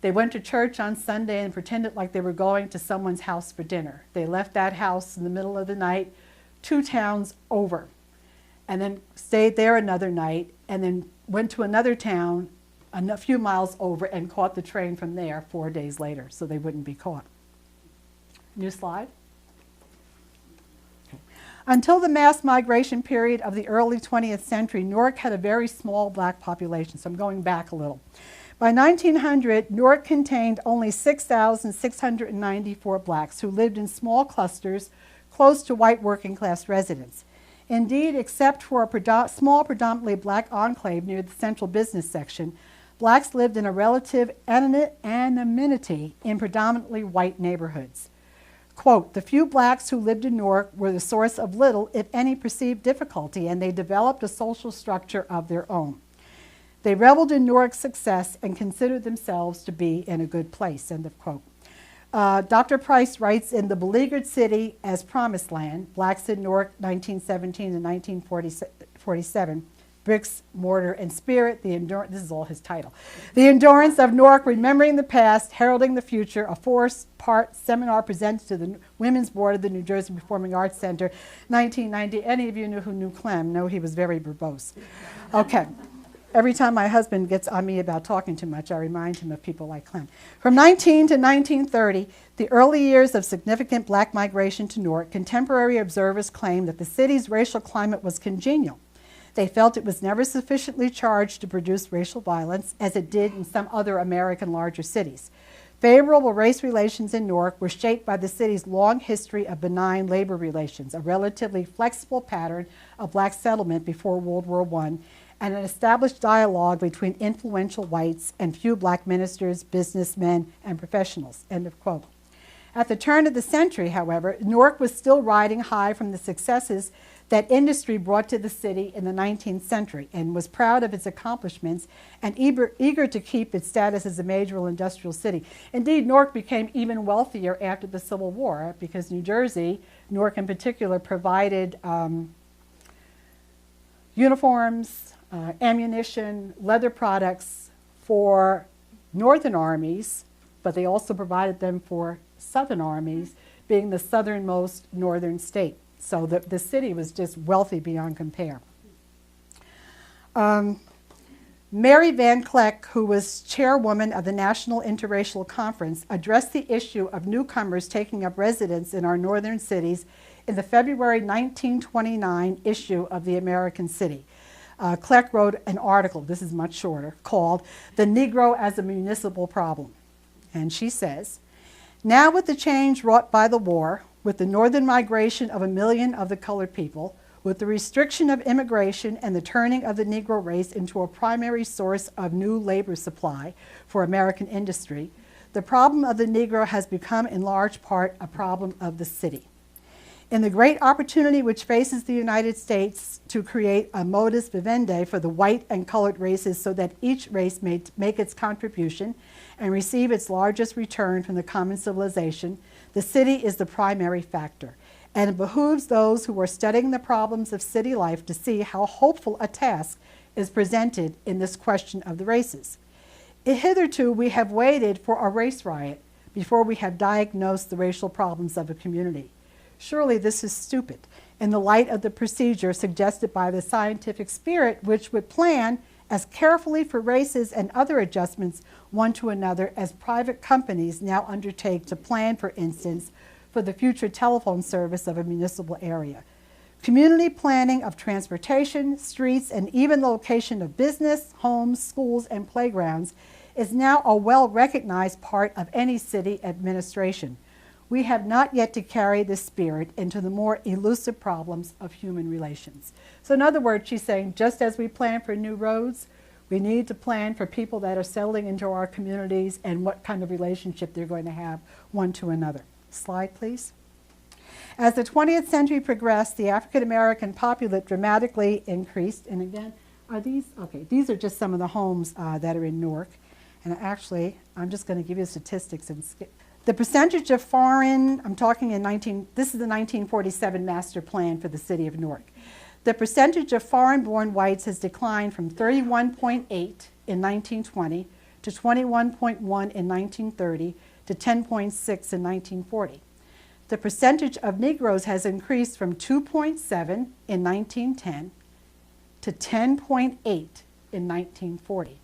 They went to church on Sunday and pretended like they were going to someone's house for dinner. They left that house in the middle of the night, 2 towns over, and then stayed there another night, and then went to another town a few miles over and caught the train from there 4 days later, so they wouldn't be caught. New slide. Until the mass migration period of the early 20th century, Newark had a very small black population, so I'm going back a little. By 1900, Newark contained only 6,694 blacks who lived in small clusters close to white working class residents. Indeed, except for a small predominantly black enclave near the central business section, blacks lived in a relative anonymity in predominantly white neighborhoods. Quote, the few blacks who lived in Newark were the source of little, if any, perceived difficulty, and they developed a social structure of their own. They reveled in Newark's success and considered themselves to be in a good place, end of quote. Dr. Price writes in The Beleaguered City as Promised Land, Blacks in Newark, 1917 to 1947, Bricks, Mortar, and Spirit, this is all his title. The Endurance of Newark, Remembering the Past, Heralding the Future, a 4-part seminar presented to the Women's Board of the New Jersey Performing Arts Center, 1990. Any of you who knew Clem know he was very verbose. Okay. Every time my husband gets on me about talking too much, I remind him of people like Clem. From 19 to 1930, the early years of significant black migration to Newark, contemporary observers claim that the city's racial climate was congenial. They felt it was never sufficiently charged to produce racial violence, as it did in some other American larger cities. Favorable race relations in Newark were shaped by the city's long history of benign labor relations, a relatively flexible pattern of black settlement before World War I, and an established dialogue between influential whites and few black ministers, businessmen, and professionals, end of quote. At the turn of the century, however, Newark was still riding high from the successes that industry brought to the city in the 19th century, and was proud of its accomplishments and eager to keep its status as a major industrial city. Indeed, Newark became even wealthier after the Civil War, because New Jersey, Newark in particular, provided uniforms, ammunition, leather products for northern armies, but they also provided them for southern armies, being the southernmost northern state. So the city was just wealthy beyond compare. Mary Van Kleck, who was chairwoman of the National Interracial Conference, addressed the issue of newcomers taking up residence in our northern cities in the February 1929 issue of the American City. Kleck wrote an article, this is much shorter, called "The Negro as a Municipal Problem." And she says, now with the change wrought by the war, with the northern migration of 1 million of the colored people, with the restriction of immigration and the turning of the Negro race into a primary source of new labor supply for American industry, the problem of the Negro has become in large part a problem of the city. In the great opportunity which faces the United States to create a modus vivendi for the white and colored races so that each race may make its contribution and receive its largest return from the common civilization, the city is the primary factor. And it behooves those who are studying the problems of city life to see how hopeful a task is presented in this question of the races. Hitherto, we have waited for a race riot before we have diagnosed the racial problems of a community. Surely this is stupid in the light of the procedure suggested by the scientific spirit, which would plan as carefully for races and other adjustments one to another as private companies now undertake to plan, for instance, for the future telephone service of a municipal area. Community planning of transportation, streets, and even the location of business, homes, schools, and playgrounds is now a well-recognized part of any city administration. We have not yet to carry this spirit into the more elusive problems of human relations. So in other words, she's saying, just as we plan for new roads, we need to plan for people that are settling into our communities and what kind of relationship they're going to have one to another. Slide, please. As the 20th century progressed, the African American populate dramatically increased. And again, these are just some of the homes that are in Newark. And actually, I'm just going to give you statistics and skip. The percentage of foreign, this is the 1947 master plan for the city of Newark. The percentage of foreign-born whites has declined from 31.8 in 1920 to 21.1 in 1930 to 10.6 in 1940. The percentage of Negroes has increased from 2.7 in 1910 to 10.8 in 1940.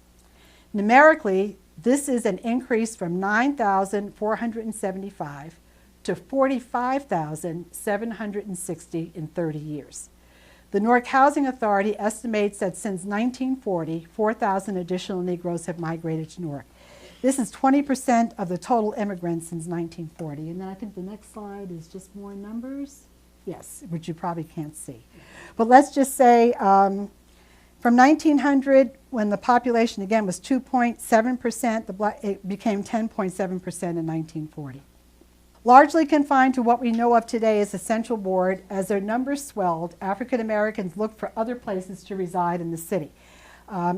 Numerically, this is an increase from 9,475 to 45,760 in 30 years. The Newark Housing Authority estimates that since 1940, 4,000 additional Negroes have migrated to Newark. This is 20% of the total immigrants since 1940. And then I think the next slide is just more numbers. Yes, which you probably can't see. But let's just say from 1900, when the population again was 2.7%, it became 10.7% in 1940. Largely confined to what we know of today as the Central Ward, as their numbers swelled, African Americans looked for other places to reside in the city.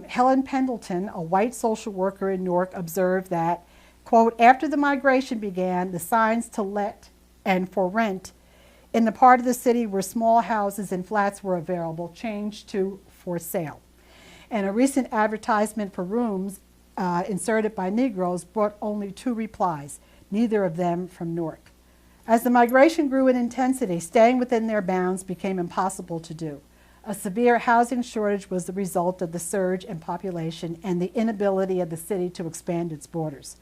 Helen Pendleton, a white social worker in Newark, observed that, quote, after the migration began, the signs to let and for rent in the part of the city where small houses and flats were available changed to for sale. And a recent advertisement for rooms inserted by Negroes brought only 2 replies, neither of them from Newark. As the migration grew in intensity, staying within their bounds became impossible to do. A severe housing shortage was the result of the surge in population and the inability of the city to expand its borders.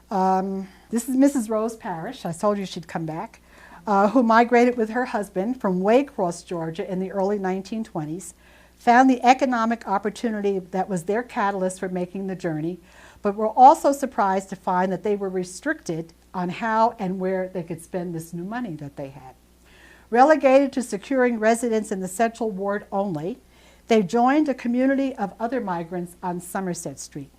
This is Mrs. Rose Parrish, I told you she'd come back, who migrated with her husband from Waycross, Georgia in the early 1920s, found the economic opportunity that was their catalyst for making the journey, but were also surprised to find that they were restricted on how and where they could spend this new money that they had. Relegated to securing residence in the Central Ward only, they joined a community of other migrants on Somerset Street.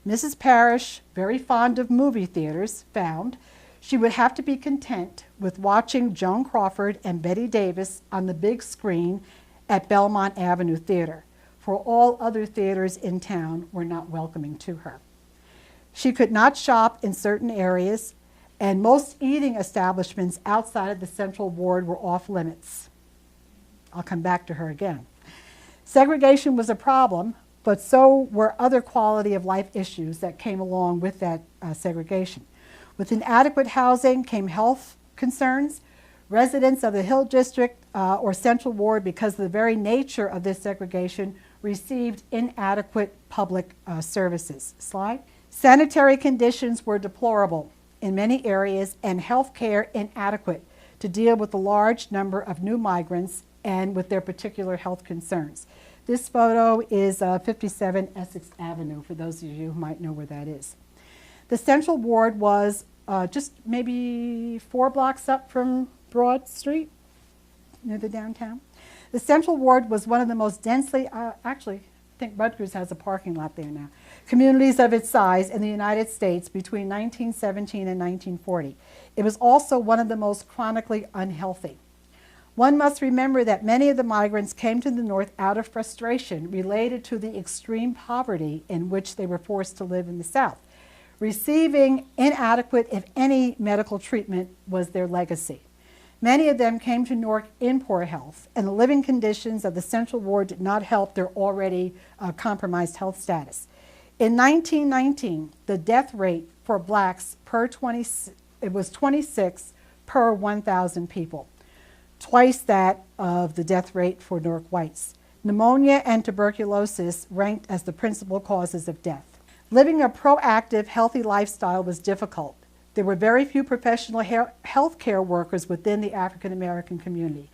Mrs. Parrish, very fond of movie theaters, found she would have to be content with watching Joan Crawford and Betty Davis on the big screen at Belmont Avenue Theater, for all other theaters in town were not welcoming to her. She could not shop in certain areas, and most eating establishments outside of the Central Ward were off limits. I'll come back to her again. Segregation was a problem, but so were other quality of life issues that came along with that segregation. With inadequate housing came health concerns. Residents of the Hill District or Central Ward, because of the very nature of this segregation, received inadequate public services. Slide. Sanitary conditions were deplorable in many areas and health care inadequate to deal with the large number of new migrants and with their particular health concerns. This photo is 57 Essex Avenue, for those of you who might know where that is. The Central Ward was just maybe 4 blocks up from Broad Street, near the downtown. The Central Ward was one of the most densely, actually, I think Rutgers has a parking lot there now, communities of its size in the United States between 1917 and 1940. It was also one of the most chronically unhealthy. One must remember that many of the migrants came to the North out of frustration related to the extreme poverty in which they were forced to live in the South. Receiving inadequate, if any, medical treatment was their legacy. Many of them came to Newark in poor health, and the living conditions of the Central Ward did not help their already compromised health status. In 1919, the death rate for blacks it was 26 per 1,000 people, twice that of the death rate for Newark whites. Pneumonia and tuberculosis ranked as the principal causes of death. Living a proactive, healthy lifestyle was difficult. There were very few professional health care workers within the African American community.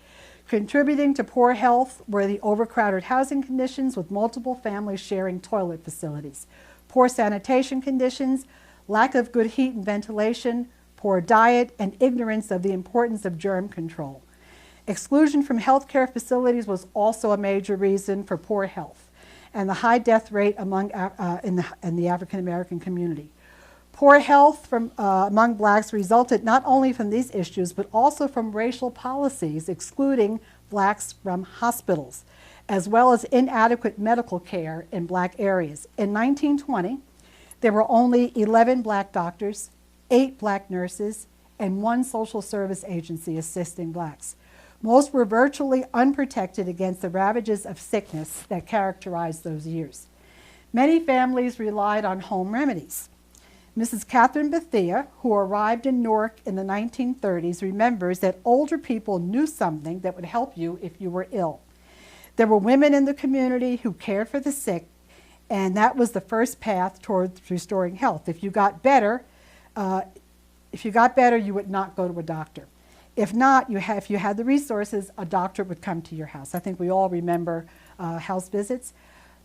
Contributing to poor health were the overcrowded housing conditions with multiple families sharing toilet facilities, poor sanitation conditions, lack of good heat and ventilation, poor diet, and ignorance of the importance of germ control. Exclusion from health care facilities was also a major reason for poor health and the high death rate in the African American community. Poor health among blacks resulted not only from these issues, but also from racial policies excluding blacks from hospitals, as well as inadequate medical care in black areas. In 1920, there were only 11 black doctors, 8 black nurses, and 1 social service agency assisting blacks. Most were virtually unprotected against the ravages of sickness that characterized those years. Many families relied on home remedies. Mrs. Catherine Bethia, who arrived in Newark in the 1930s, remembers that older people knew something that would help you if you were ill. There were women in the community who cared for the sick, and that was the first path towards restoring health. If you got better, you would not go to a doctor. If not, if you had the resources, a doctor would come to your house. I think we all remember house visits.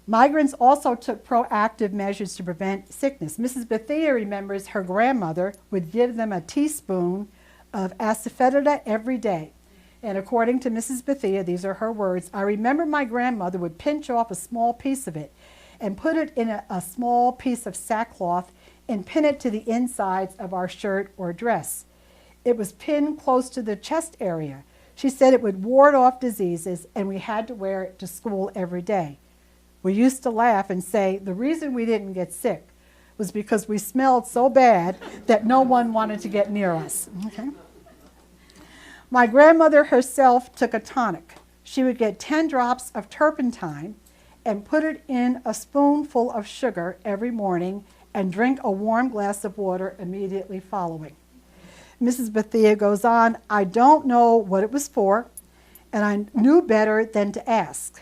Migrants also took proactive measures to prevent sickness. Mrs. Bethia remembers her grandmother would give them a teaspoon of asafoetida every day. And according to Mrs. Bethia, these are her words, "I remember my grandmother would pinch off a small piece of it and put it in a small piece of sackcloth and pin it to the insides of our shirt or dress. It was pinned close to the chest area. She said it would ward off diseases, and we had to wear it to school every day. We used to laugh and say the reason we didn't get sick was because we smelled so bad that no one wanted to get near us." Okay. My grandmother herself took a tonic. She would get 10 drops of turpentine and put it in a spoonful of sugar every morning and drink a warm glass of water immediately following. Mrs. Bethia goes on, "I don't know what it was for, and I knew better than to ask.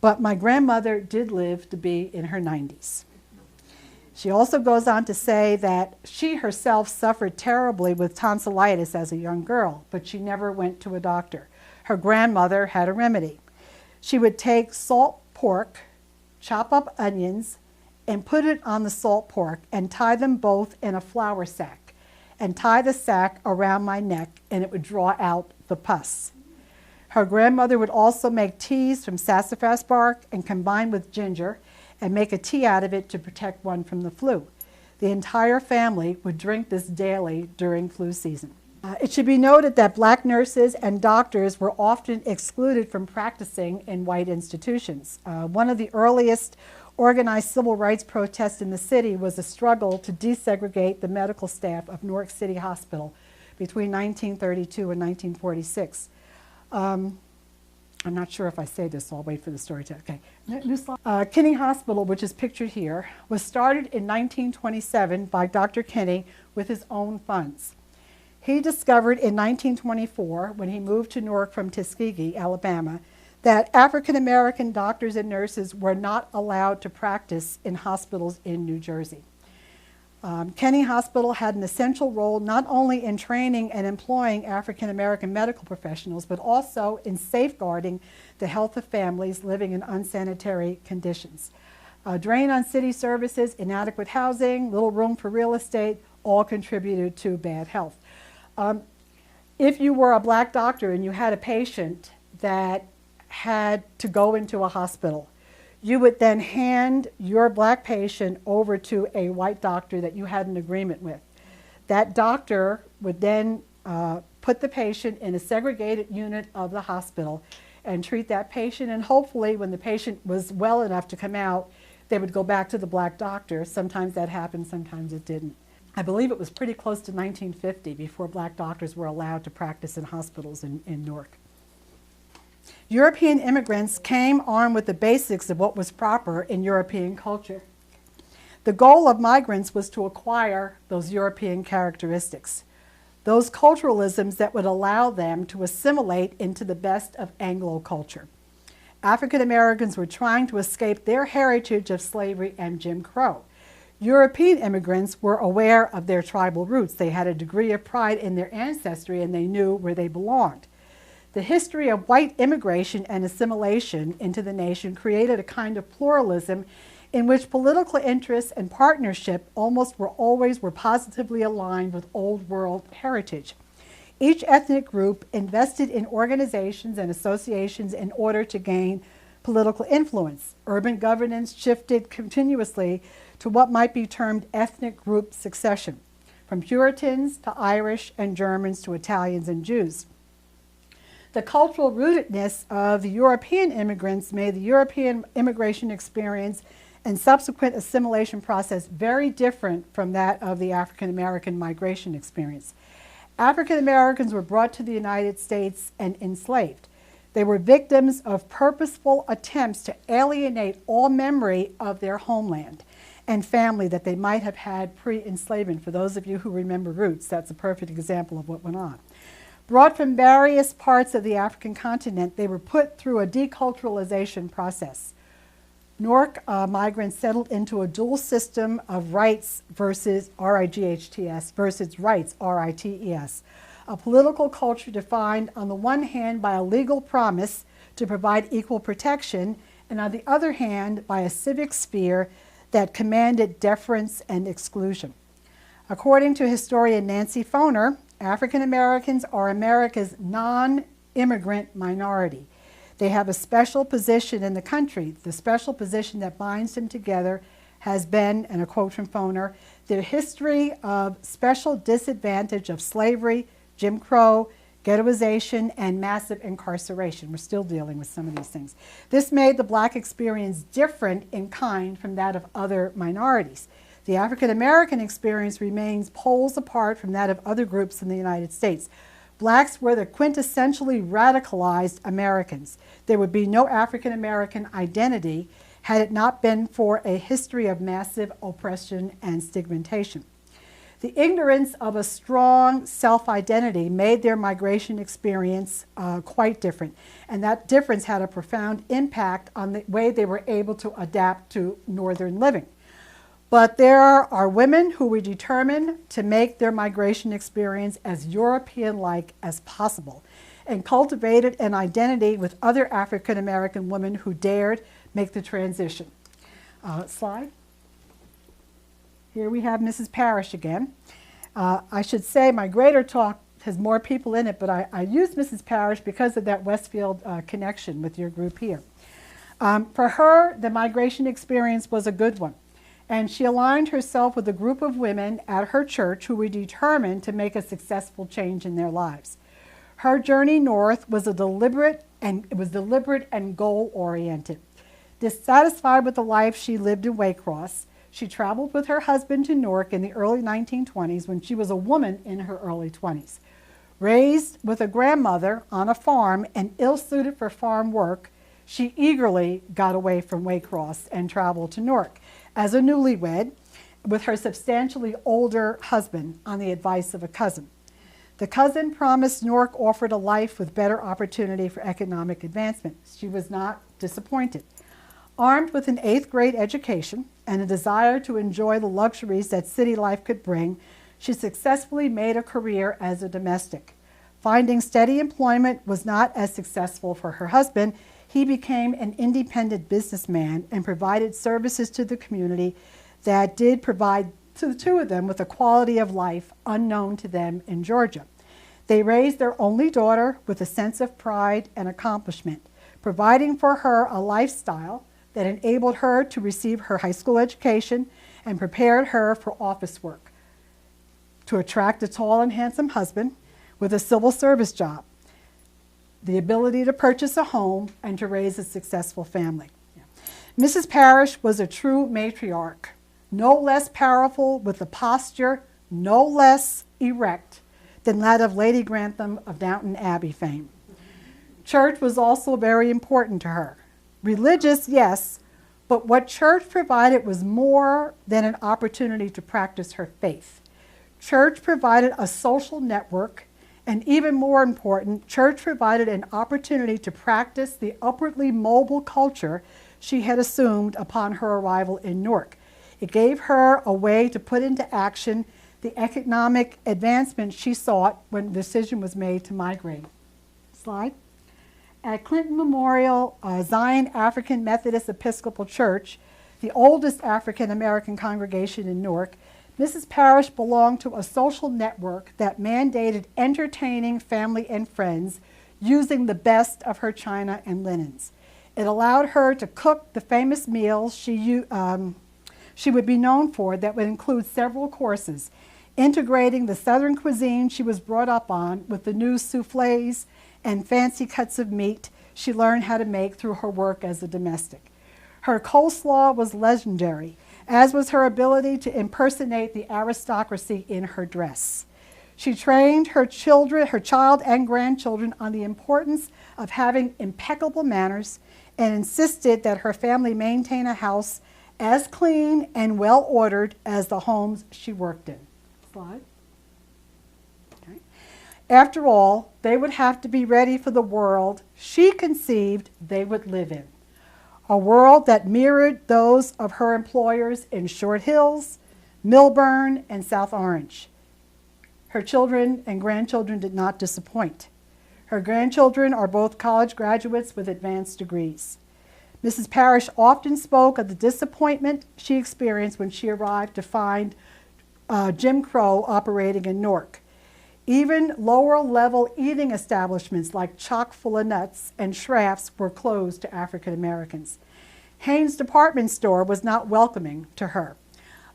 But my grandmother did live to be in her 90s. She also goes on to say that she herself suffered terribly with tonsillitis as a young girl, but she never went to a doctor. Her grandmother had a remedy. She would take salt pork, chop up onions, and put it on the salt pork and tie them both in a flour sack and tie the sack around my neck, and it would draw out the pus. Her grandmother would also make teas from sassafras bark and combine with ginger and make a tea out of it to protect one from the flu. The entire family would drink this daily during flu season." It should be noted that black nurses and doctors were often excluded from practicing in white institutions. One of the earliest organized civil rights protests in the city was a struggle to desegregate the medical staff of Newark City Hospital between 1932 and 1946. I'm not sure if I say this, so I'll wait for the story to, okay. New slide. Kinney Hospital, which is pictured here, was started in 1927 by Dr. Kinney with his own funds. He discovered in 1924, when he moved to Newark from Tuskegee, Alabama, that African American doctors and nurses were not allowed to practice in hospitals in New Jersey. Kinney Hospital had an essential role not only in training and employing African American medical professionals, but also in safeguarding the health of families living in unsanitary conditions. Drain on city services, inadequate housing, little room for real estate, all contributed to bad health. If you were a black doctor and you had a patient that had to go into a hospital, you would then hand your black patient over to a white doctor that you had an agreement with. That doctor would then put the patient in a segregated unit of the hospital and treat that patient, and hopefully when the patient was well enough to come out, they would go back to the black doctor. Sometimes that happened, sometimes it didn't. I believe it was pretty close to 1950 before black doctors were allowed to practice in hospitals in Newark. European immigrants came armed with the basics of what was proper in European culture. The goal of migrants was to acquire those European characteristics, those culturalisms that would allow them to assimilate into the best of Anglo culture. African Americans were trying to escape their heritage of slavery and Jim Crow. European immigrants were aware of their tribal roots. They had a degree of pride in their ancestry, and they knew where they belonged. The history of white immigration and assimilation into the nation created a kind of pluralism in which political interests and partnership always were positively aligned with old world heritage. Each ethnic group invested in organizations and associations in order to gain political influence. Urban governance shifted continuously to what might be termed ethnic group succession, from Puritans to Irish and Germans to Italians and Jews. The cultural rootedness of the European immigrants made the European immigration experience and subsequent assimilation process very different from that of the African American migration experience. African Americans were brought to the United States and enslaved. They were victims of purposeful attempts to alienate all memory of their homeland and family that they might have had pre-enslavement. For those of you who remember Roots, that's a perfect example of what went on. Brought from various parts of the African continent, they were put through a deculturalization process. Newark migrants settled into a dual system of rights versus R-I-G-H-T-S versus rights, R-I-T-E-S. A political culture defined on the one hand by a legal promise to provide equal protection, and on the other hand by a civic sphere that commanded deference and exclusion. According to historian Nancy Foner, African Americans are America's non-immigrant minority. They have a special position in the country. The special position that binds them together has been, and a quote from Foner, their history of special disadvantage of slavery, Jim Crow, ghettoization, and massive incarceration. We're still dealing with some of these things. This made the black experience different in kind from that of other minorities. The African American experience remains poles apart from that of other groups in the United States. Blacks were the quintessentially radicalized Americans. There would be no African American identity had it not been for a history of massive oppression and stigmatization. The ignorance of a strong self-identity made their migration experience quite different, and that difference had a profound impact on the way they were able to adapt to northern living. But there are women who were determined to make their migration experience as European-like as possible and cultivated an identity with other African American women who dared make the transition. Slide. Here we have Mrs. Parrish again. I should say my greater talk has more people in it, but I used Mrs. Parrish because of that Westfield connection with your group here. For her, the migration experience was a good one, and she aligned herself with a group of women at her church who were determined to make a successful change in their lives. Her journey north was deliberate and goal-oriented. Dissatisfied with the life she lived in Waycross, she traveled with her husband to Newark in the early 1920s when she was a woman in her early 20s. Raised with a grandmother on a farm and ill-suited for farm work, she eagerly got away from Waycross and traveled to Newark as a newlywed with her substantially older husband on the advice of a cousin. The cousin promised Newark offered a life with better opportunity for economic advancement. She was not disappointed. Armed with an 8th grade education and a desire to enjoy the luxuries that city life could bring, she successfully made a career as a domestic. Finding steady employment was not as successful for her husband. He became an independent businessman and provided services to the community that did provide to the two of them with a quality of life unknown to them in Georgia. They raised their only daughter with a sense of pride and accomplishment, providing for her a lifestyle that enabled her to receive her high school education and prepared her for office work, to attract a tall and handsome husband with a civil service job, the ability to purchase a home, and to raise a successful family. Mrs. Parrish was a true matriarch, no less powerful, with a posture no less erect than that of Lady Grantham of Downton Abbey fame. Church was also very important to her. Religious, yes, but what church provided was more than an opportunity to practice her faith. Church provided a social network, and even more important, church provided an opportunity to practice the upwardly mobile culture she had assumed upon her arrival in Newark. It gave her a way to put into action the economic advancement she sought when the decision was made to migrate. Slide. At Clinton Memorial Zion African Methodist Episcopal Church, the oldest African American congregation in Newark, Mrs. Parrish belonged to a social network that mandated entertaining family and friends using the best of her china and linens. It allowed her to cook the famous meals she would be known for that would include several courses, integrating the Southern cuisine she was brought up on with the new souffles and fancy cuts of meat she learned how to make through her work as a domestic. Her coleslaw was legendary, as was her ability to impersonate the aristocracy in her dress. She trained her child and grandchildren on the importance of having impeccable manners and insisted that her family maintain a house as clean and well ordered as the homes she worked in. Slide. Okay. After all, they would have to be ready for the world she conceived they would live in. A world that mirrored those of her employers in Short Hills, Millburn, and South Orange. Her children and grandchildren did not disappoint. Her grandchildren are both college graduates with advanced degrees. Mrs. Parrish often spoke of the disappointment she experienced when she arrived to find Jim Crow operating in Newark. Even lower-level eating establishments like Chock-full of Nuts and Schraff's were closed to African Americans. Haines Department Store was not welcoming to her.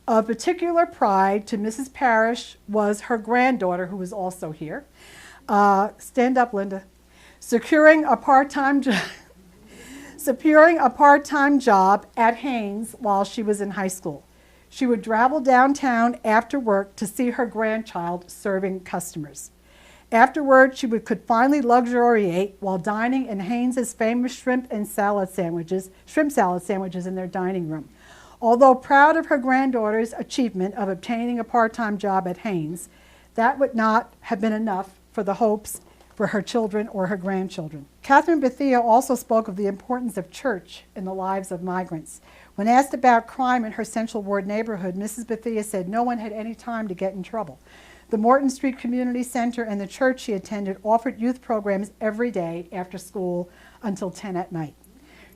Of particular pride to Mrs. Parrish was her granddaughter, who was also here. Stand up, Linda. Securing a part-time job at Haines while she was in high school. She would travel downtown after work to see her grandchild serving customers. Afterward, she could finally luxuriate while dining in Haynes's famous shrimp salad sandwiches in their dining room. Although proud of her granddaughter's achievement of obtaining a part-time job at Haines, that would not have been enough for the hopes for her children or her grandchildren. Catherine Bethia also spoke of the importance of church in the lives of migrants. When asked about crime in her Central Ward neighborhood, Mrs. Bethia said no one had any time to get in trouble. The Morton Street Community Center and the church she attended offered youth programs every day after school until 10 at night.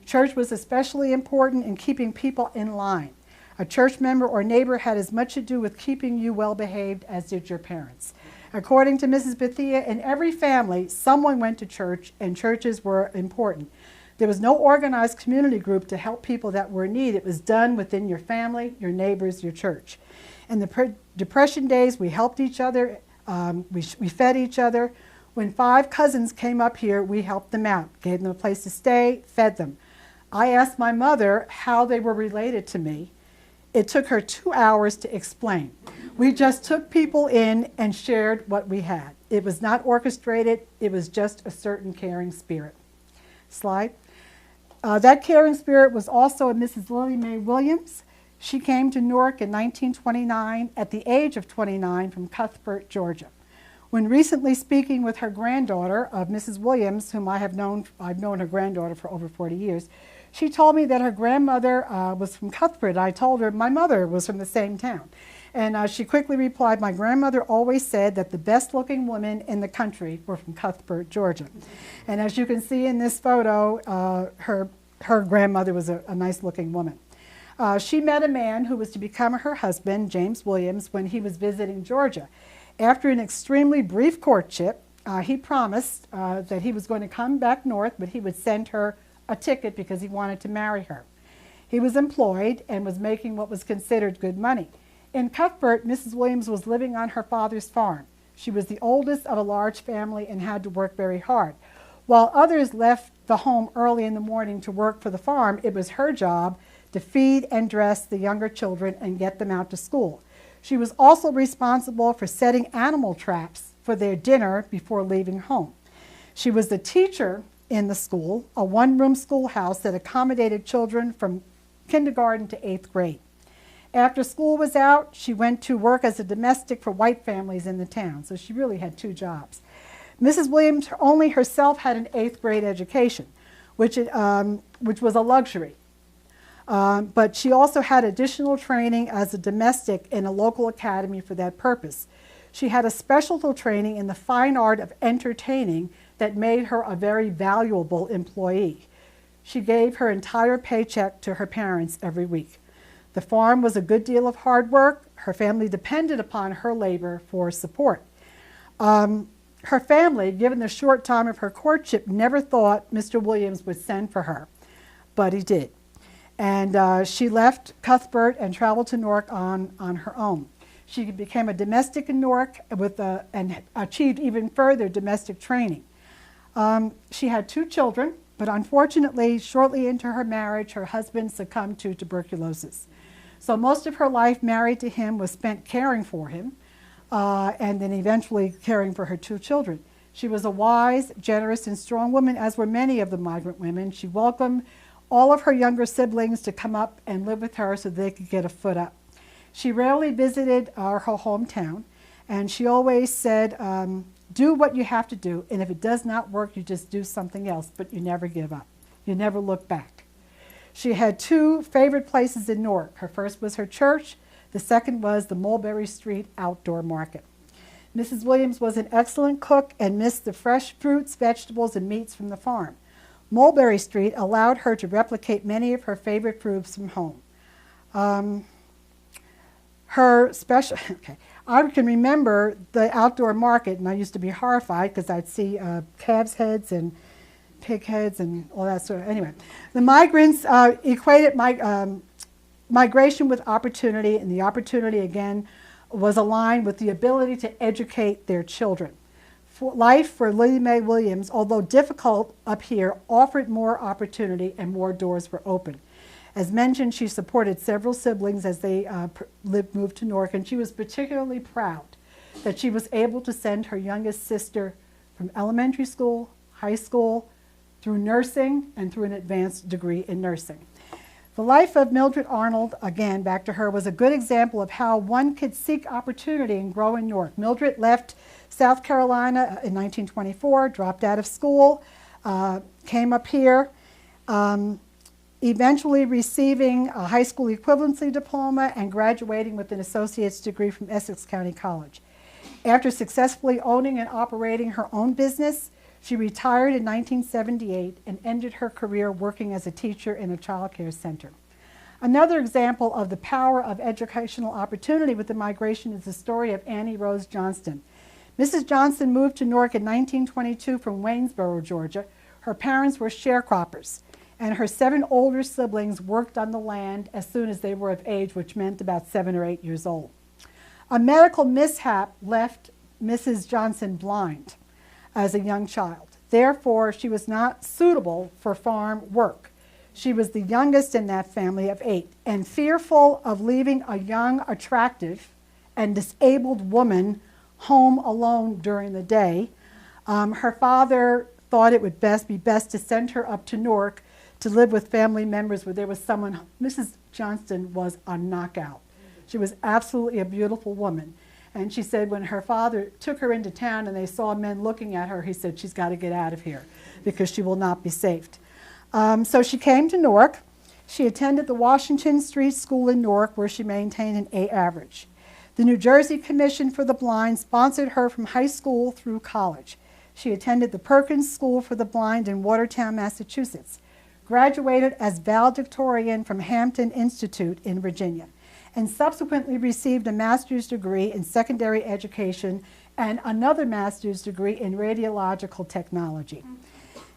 Church was especially important in keeping people in line. A church member or neighbor had as much to do with keeping you well behaved as did your parents. According to Mrs. Bethia, in every family, someone went to church, and churches were important. There was no organized community group to help people that were in need. It was done within your family, your neighbors, your church. In the Depression days, we helped each other, we fed each other. When 5 cousins came up here, we helped them out, gave them a place to stay, fed them. I asked my mother how they were related to me. It took her 2 hours to explain. We just took people in and shared what we had. It was not orchestrated, it was just a certain caring spirit. Slide. That caring spirit was also in Mrs. Lily Mae Williams. She came to Newark in 1929 at the age of 29 from Cuthbert, Georgia. When recently speaking with her granddaughter of Mrs. Williams, whom I've known her granddaughter for over 40 years, she told me that her grandmother was from Cuthbert. I told her my mother was from the same town. And she quickly replied, my grandmother always said that the best looking women in the country were from Cuthbert, Georgia. And as you can see in this photo, her grandmother was a nice looking woman. She met a man who was to become her husband, James Williams, when he was visiting Georgia. After an extremely brief courtship, he promised that he was going to come back north, but he would send her a ticket because he wanted to marry her. He was employed and was making what was considered good money. In Cuthbert, Mrs. Williams was living on her father's farm. She was the oldest of a large family and had to work very hard. While others left the home early in the morning to work for the farm, it was her job to feed and dress the younger children and get them out to school. She was also responsible for setting animal traps for their dinner before leaving home. She was the teacher in the school, a one-room schoolhouse that accommodated children from kindergarten to 8th grade. After school was out, she went to work as a domestic for white families in the town, so she really had 2 jobs. Mrs. Williams only herself had an 8th grade education, which was a luxury. But she also had additional training as a domestic in a local academy for that purpose. She had a specialty training in the fine art of entertaining that made her a very valuable employee. She gave her entire paycheck to her parents every week. The farm was a good deal of hard work. Her family depended upon her labor for support. Her family, given the short time of her courtship, never thought Mr. Williams would send for her, but he did. And she left Cuthbert and traveled to Newark on her own. She became a domestic in Newark and achieved even further domestic training. She had 2 children, but unfortunately, shortly into her marriage, her husband succumbed to tuberculosis. So most of her life married to him was spent caring for him. and then eventually caring for her 2 children. She was a wise, generous, and strong woman, as were many of the migrant women. She welcomed all of her younger siblings to come up and live with her so they could get a foot up. She rarely visited her hometown, and she always said, do what you have to do, and if it does not work, you just do something else, but you never give up. You never look back. She had 2 favorite places in Newark. Her first was her church. The second was the Mulberry Street Outdoor Market. Mrs. Williams was an excellent cook and missed the fresh fruits, vegetables, and meats from the farm. Mulberry Street allowed her to replicate many of her favorite foods from home. I can remember the outdoor market, and I used to be horrified because I'd see calves' heads and pig heads and all that sort of, anyway. The migrants equated migration with opportunity, and the opportunity, again, was aligned with the ability to educate their children. Life for Lily Mae Williams, although difficult up here, offered more opportunity and more doors were open. As mentioned, she supported several siblings as they moved to Newark, and she was particularly proud that she was able to send her youngest sister from elementary school, high school, through nursing, and through an advanced degree in nursing. The life of Mildred Arnold, again, back to her, was a good example of how one could seek opportunity and grow in Newark. Mildred left South Carolina in 1924, dropped out of school, came up here, eventually receiving a high school equivalency diploma and graduating with an associate's degree from Essex County College. After successfully owning and operating her own business, she retired in 1978 and ended her career working as a teacher in a child care center. Another example of the power of educational opportunity with the migration is the story of Annie Rose Johnston. Mrs. Johnston moved to Newark in 1922 from Waynesboro, Georgia. Her parents were sharecroppers, and her 7 older siblings worked on the land as soon as they were of age, which meant about 7 or 8 years old. A medical mishap left Mrs. Johnston blind as a young child. Therefore, she was not suitable for farm work. She was the youngest in that family of 8, and fearful of leaving a young, attractive, and disabled woman home alone during the day, her father thought it would be best to send her up to Newark to live with family members where there was someone. Mrs. Johnston was a knockout. She was absolutely a beautiful woman. And she said when her father took her into town and they saw men looking at her, he said, she's got to get out of here because she will not be saved. So she came to Newark. She attended the Washington Street School in Newark, where she maintained an A average. The New Jersey Commission for the Blind sponsored her from high school through college. She attended the Perkins School for the Blind in Watertown, Massachusetts, graduated as valedictorian from Hampton Institute in Virginia, and subsequently received a master's degree in secondary education and another master's degree in radiological technology.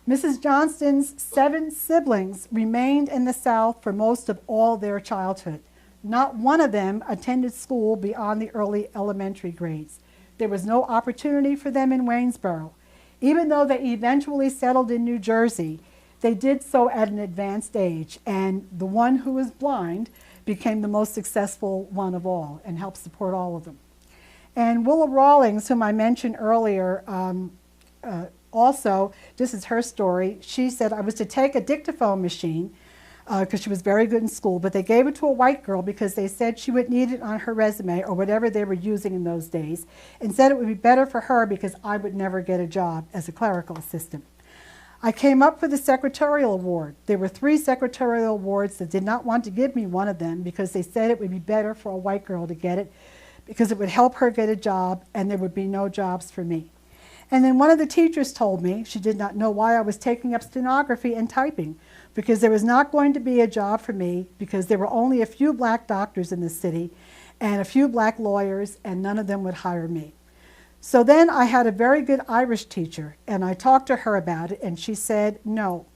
Mrs. Johnston's 7 siblings remained in the South for most of all their childhood. Not one of them attended school beyond the early elementary grades. There was no opportunity for them in Waynesboro. Even though they eventually settled in New Jersey, they did so at an advanced age, and the one who was blind became the most successful one of all and helped support all of them. And Willa Rawlings, whom I mentioned earlier, also, this is her story. She said, I was to take a dictaphone machine because she was very good in school, but they gave it to a white girl because they said she would need it on her resume or whatever they were using in those days, and said it would be better for her because I would never get a job as a clerical assistant. I came up for the secretarial award. There were 3 secretarial awards that did not want to give me one of them because they said it would be better for a white girl to get it because it would help her get a job and there would be no jobs for me. And then one of the teachers told me she did not know why I was taking up stenography and typing, because there was not going to be a job for me because there were only a few black doctors in the city and a few black lawyers, and none of them would hire me. So then I had a very good Irish teacher, and I talked to her about it, and she said, no,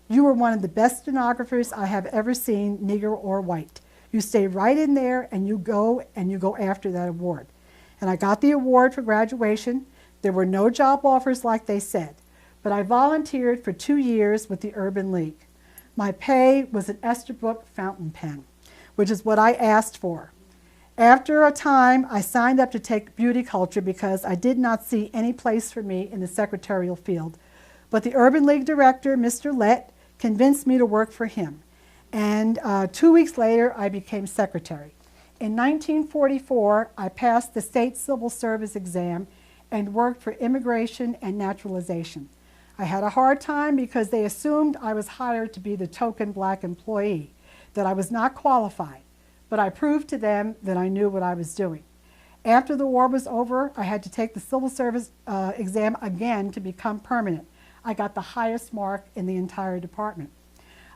you are one of the best stenographers I have ever seen, Negro or white. You stay right in there and you go after that award. And I got the award for graduation. There were no job offers like they said, but I volunteered for 2 years with the Urban League. My pay was an Esterbrook fountain pen, which is what I asked for. After a time, I signed up to take beauty culture because I did not see any place for me in the secretarial field. But the Urban League director, Mr. Lett, convinced me to work for him. And 2 weeks later, I became secretary. In 1944, I passed the state civil service exam and worked for immigration and naturalization. I had a hard time because they assumed I was hired to be the token black employee, that I was not qualified. But I proved to them that I knew what I was doing. After the war was over, I had to take the civil service exam again to become permanent. I got the highest mark in the entire department.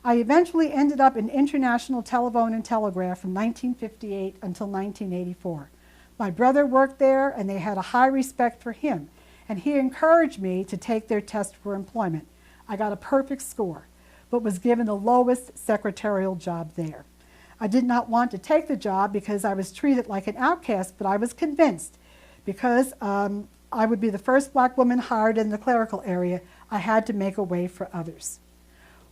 I eventually ended up in International Telephone and Telegraph from 1958 until 1984. My brother worked there, and they had a high respect for him, and he encouraged me to take their test for employment. I got a perfect score, but was given the lowest secretarial job there. I did not want to take the job because I was treated like an outcast, but I was convinced because I would be the first black woman hired in the clerical area, I had to make a way for others.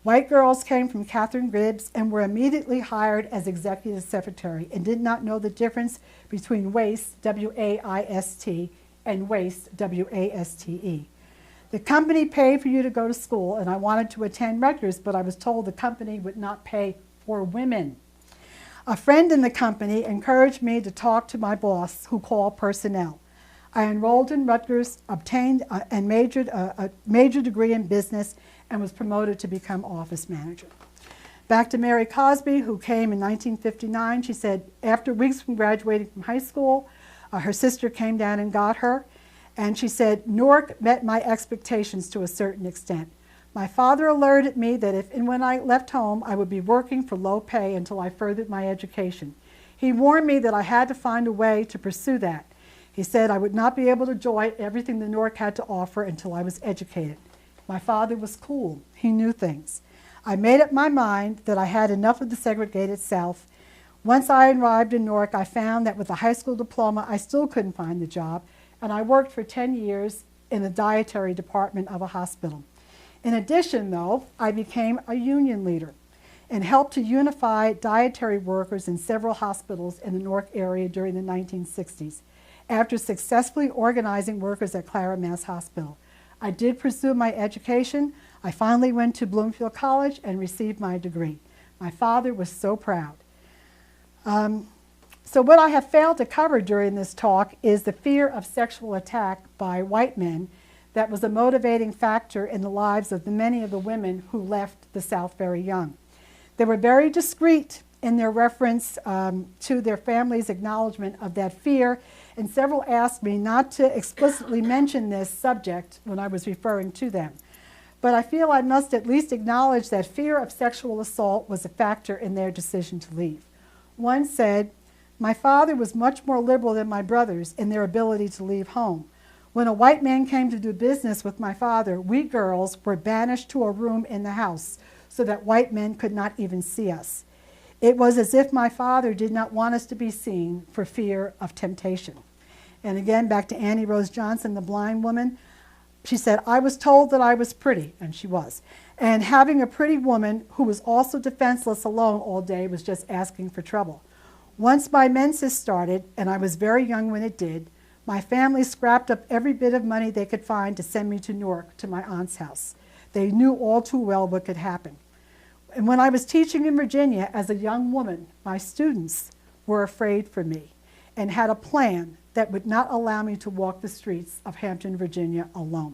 White girls came from Catherine Gibbs and were immediately hired as executive secretary and did not know the difference between waste, W-A-I-S-T, and waste, W-A-S-T-E. The company paid for you to go to school, and I wanted to attend Rutgers, but I was told the company would not pay for women. A friend in the company encouraged me to talk to my boss, who called personnel. I enrolled in Rutgers, obtained a major degree in business, and was promoted to become office manager. Back to Mary Cosby, who came in 1959. She said after weeks from graduating from high school, her sister came down and got her, and she said, Newark met my expectations to a certain extent. My father alerted me that if and when I left home, I would be working for low pay until I furthered my education. He warned me that I had to find a way to pursue that. He said I would not be able to enjoy everything the Newark had to offer until I was educated. My father was cool. He knew things. I made up my mind that I had enough of the segregated South. Once I arrived in Newark, I found that with a high school diploma, I still couldn't find the job, and I worked for 10 years in the dietary department of a hospital. In addition, though, I became a union leader and helped to unify dietary workers in several hospitals in the Newark area during the 1960s, after successfully organizing workers at Clara Mass Hospital. I did pursue my education. I finally went to Bloomfield College and received my degree. My father was so proud. So what I have failed to cover during this talk is the fear of sexual attack by white men that was a motivating factor in the lives of many of the women who left the South very young. They were very discreet in their reference to their family's acknowledgement of that fear, and several asked me not to explicitly mention this subject when I was referring to them. But I feel I must at least acknowledge that fear of sexual assault was a factor in their decision to leave. One said, my father was much more liberal than my brothers in their ability to leave home. When a white man came to do business with my father, we girls were banished to a room in the house so that white men could not even see us. It was as if my father did not want us to be seen for fear of temptation. And again, back to Annie Rose Johnson, the blind woman. She said, I was told that I was pretty, and she was. And having a pretty woman who was also defenseless alone all day was just asking for trouble. Once my menses started, and I was very young when it did, my family scrapped up every bit of money they could find to send me to Newark, to my aunt's house. They knew all too well what could happen. And when I was teaching in Virginia as a young woman, my students were afraid for me and had a plan that would not allow me to walk the streets of Hampton, Virginia alone.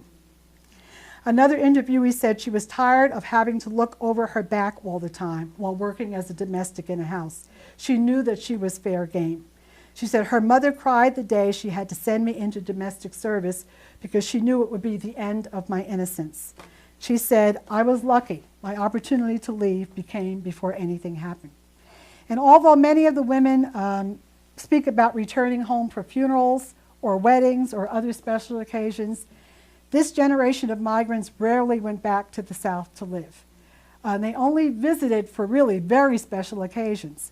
Another interviewee said she was tired of having to look over her back all the time while working as a domestic in a house. She knew that she was fair game. She said her mother cried the day she had to send me into domestic service because she knew it would be the end of my innocence. She said, I was lucky. My opportunity to leave became before anything happened. And although many of the women speak about returning home for funerals or weddings or other special occasions, this generation of migrants rarely went back to the South to live. They only visited for really very special occasions.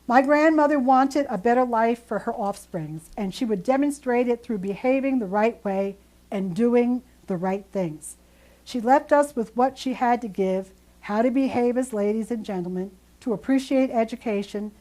My grandmother wanted a better life for her offsprings, and she would demonstrate it through behaving the right way and doing the right things. She left us with what she had to give, how to behave as ladies and gentlemen, to appreciate education,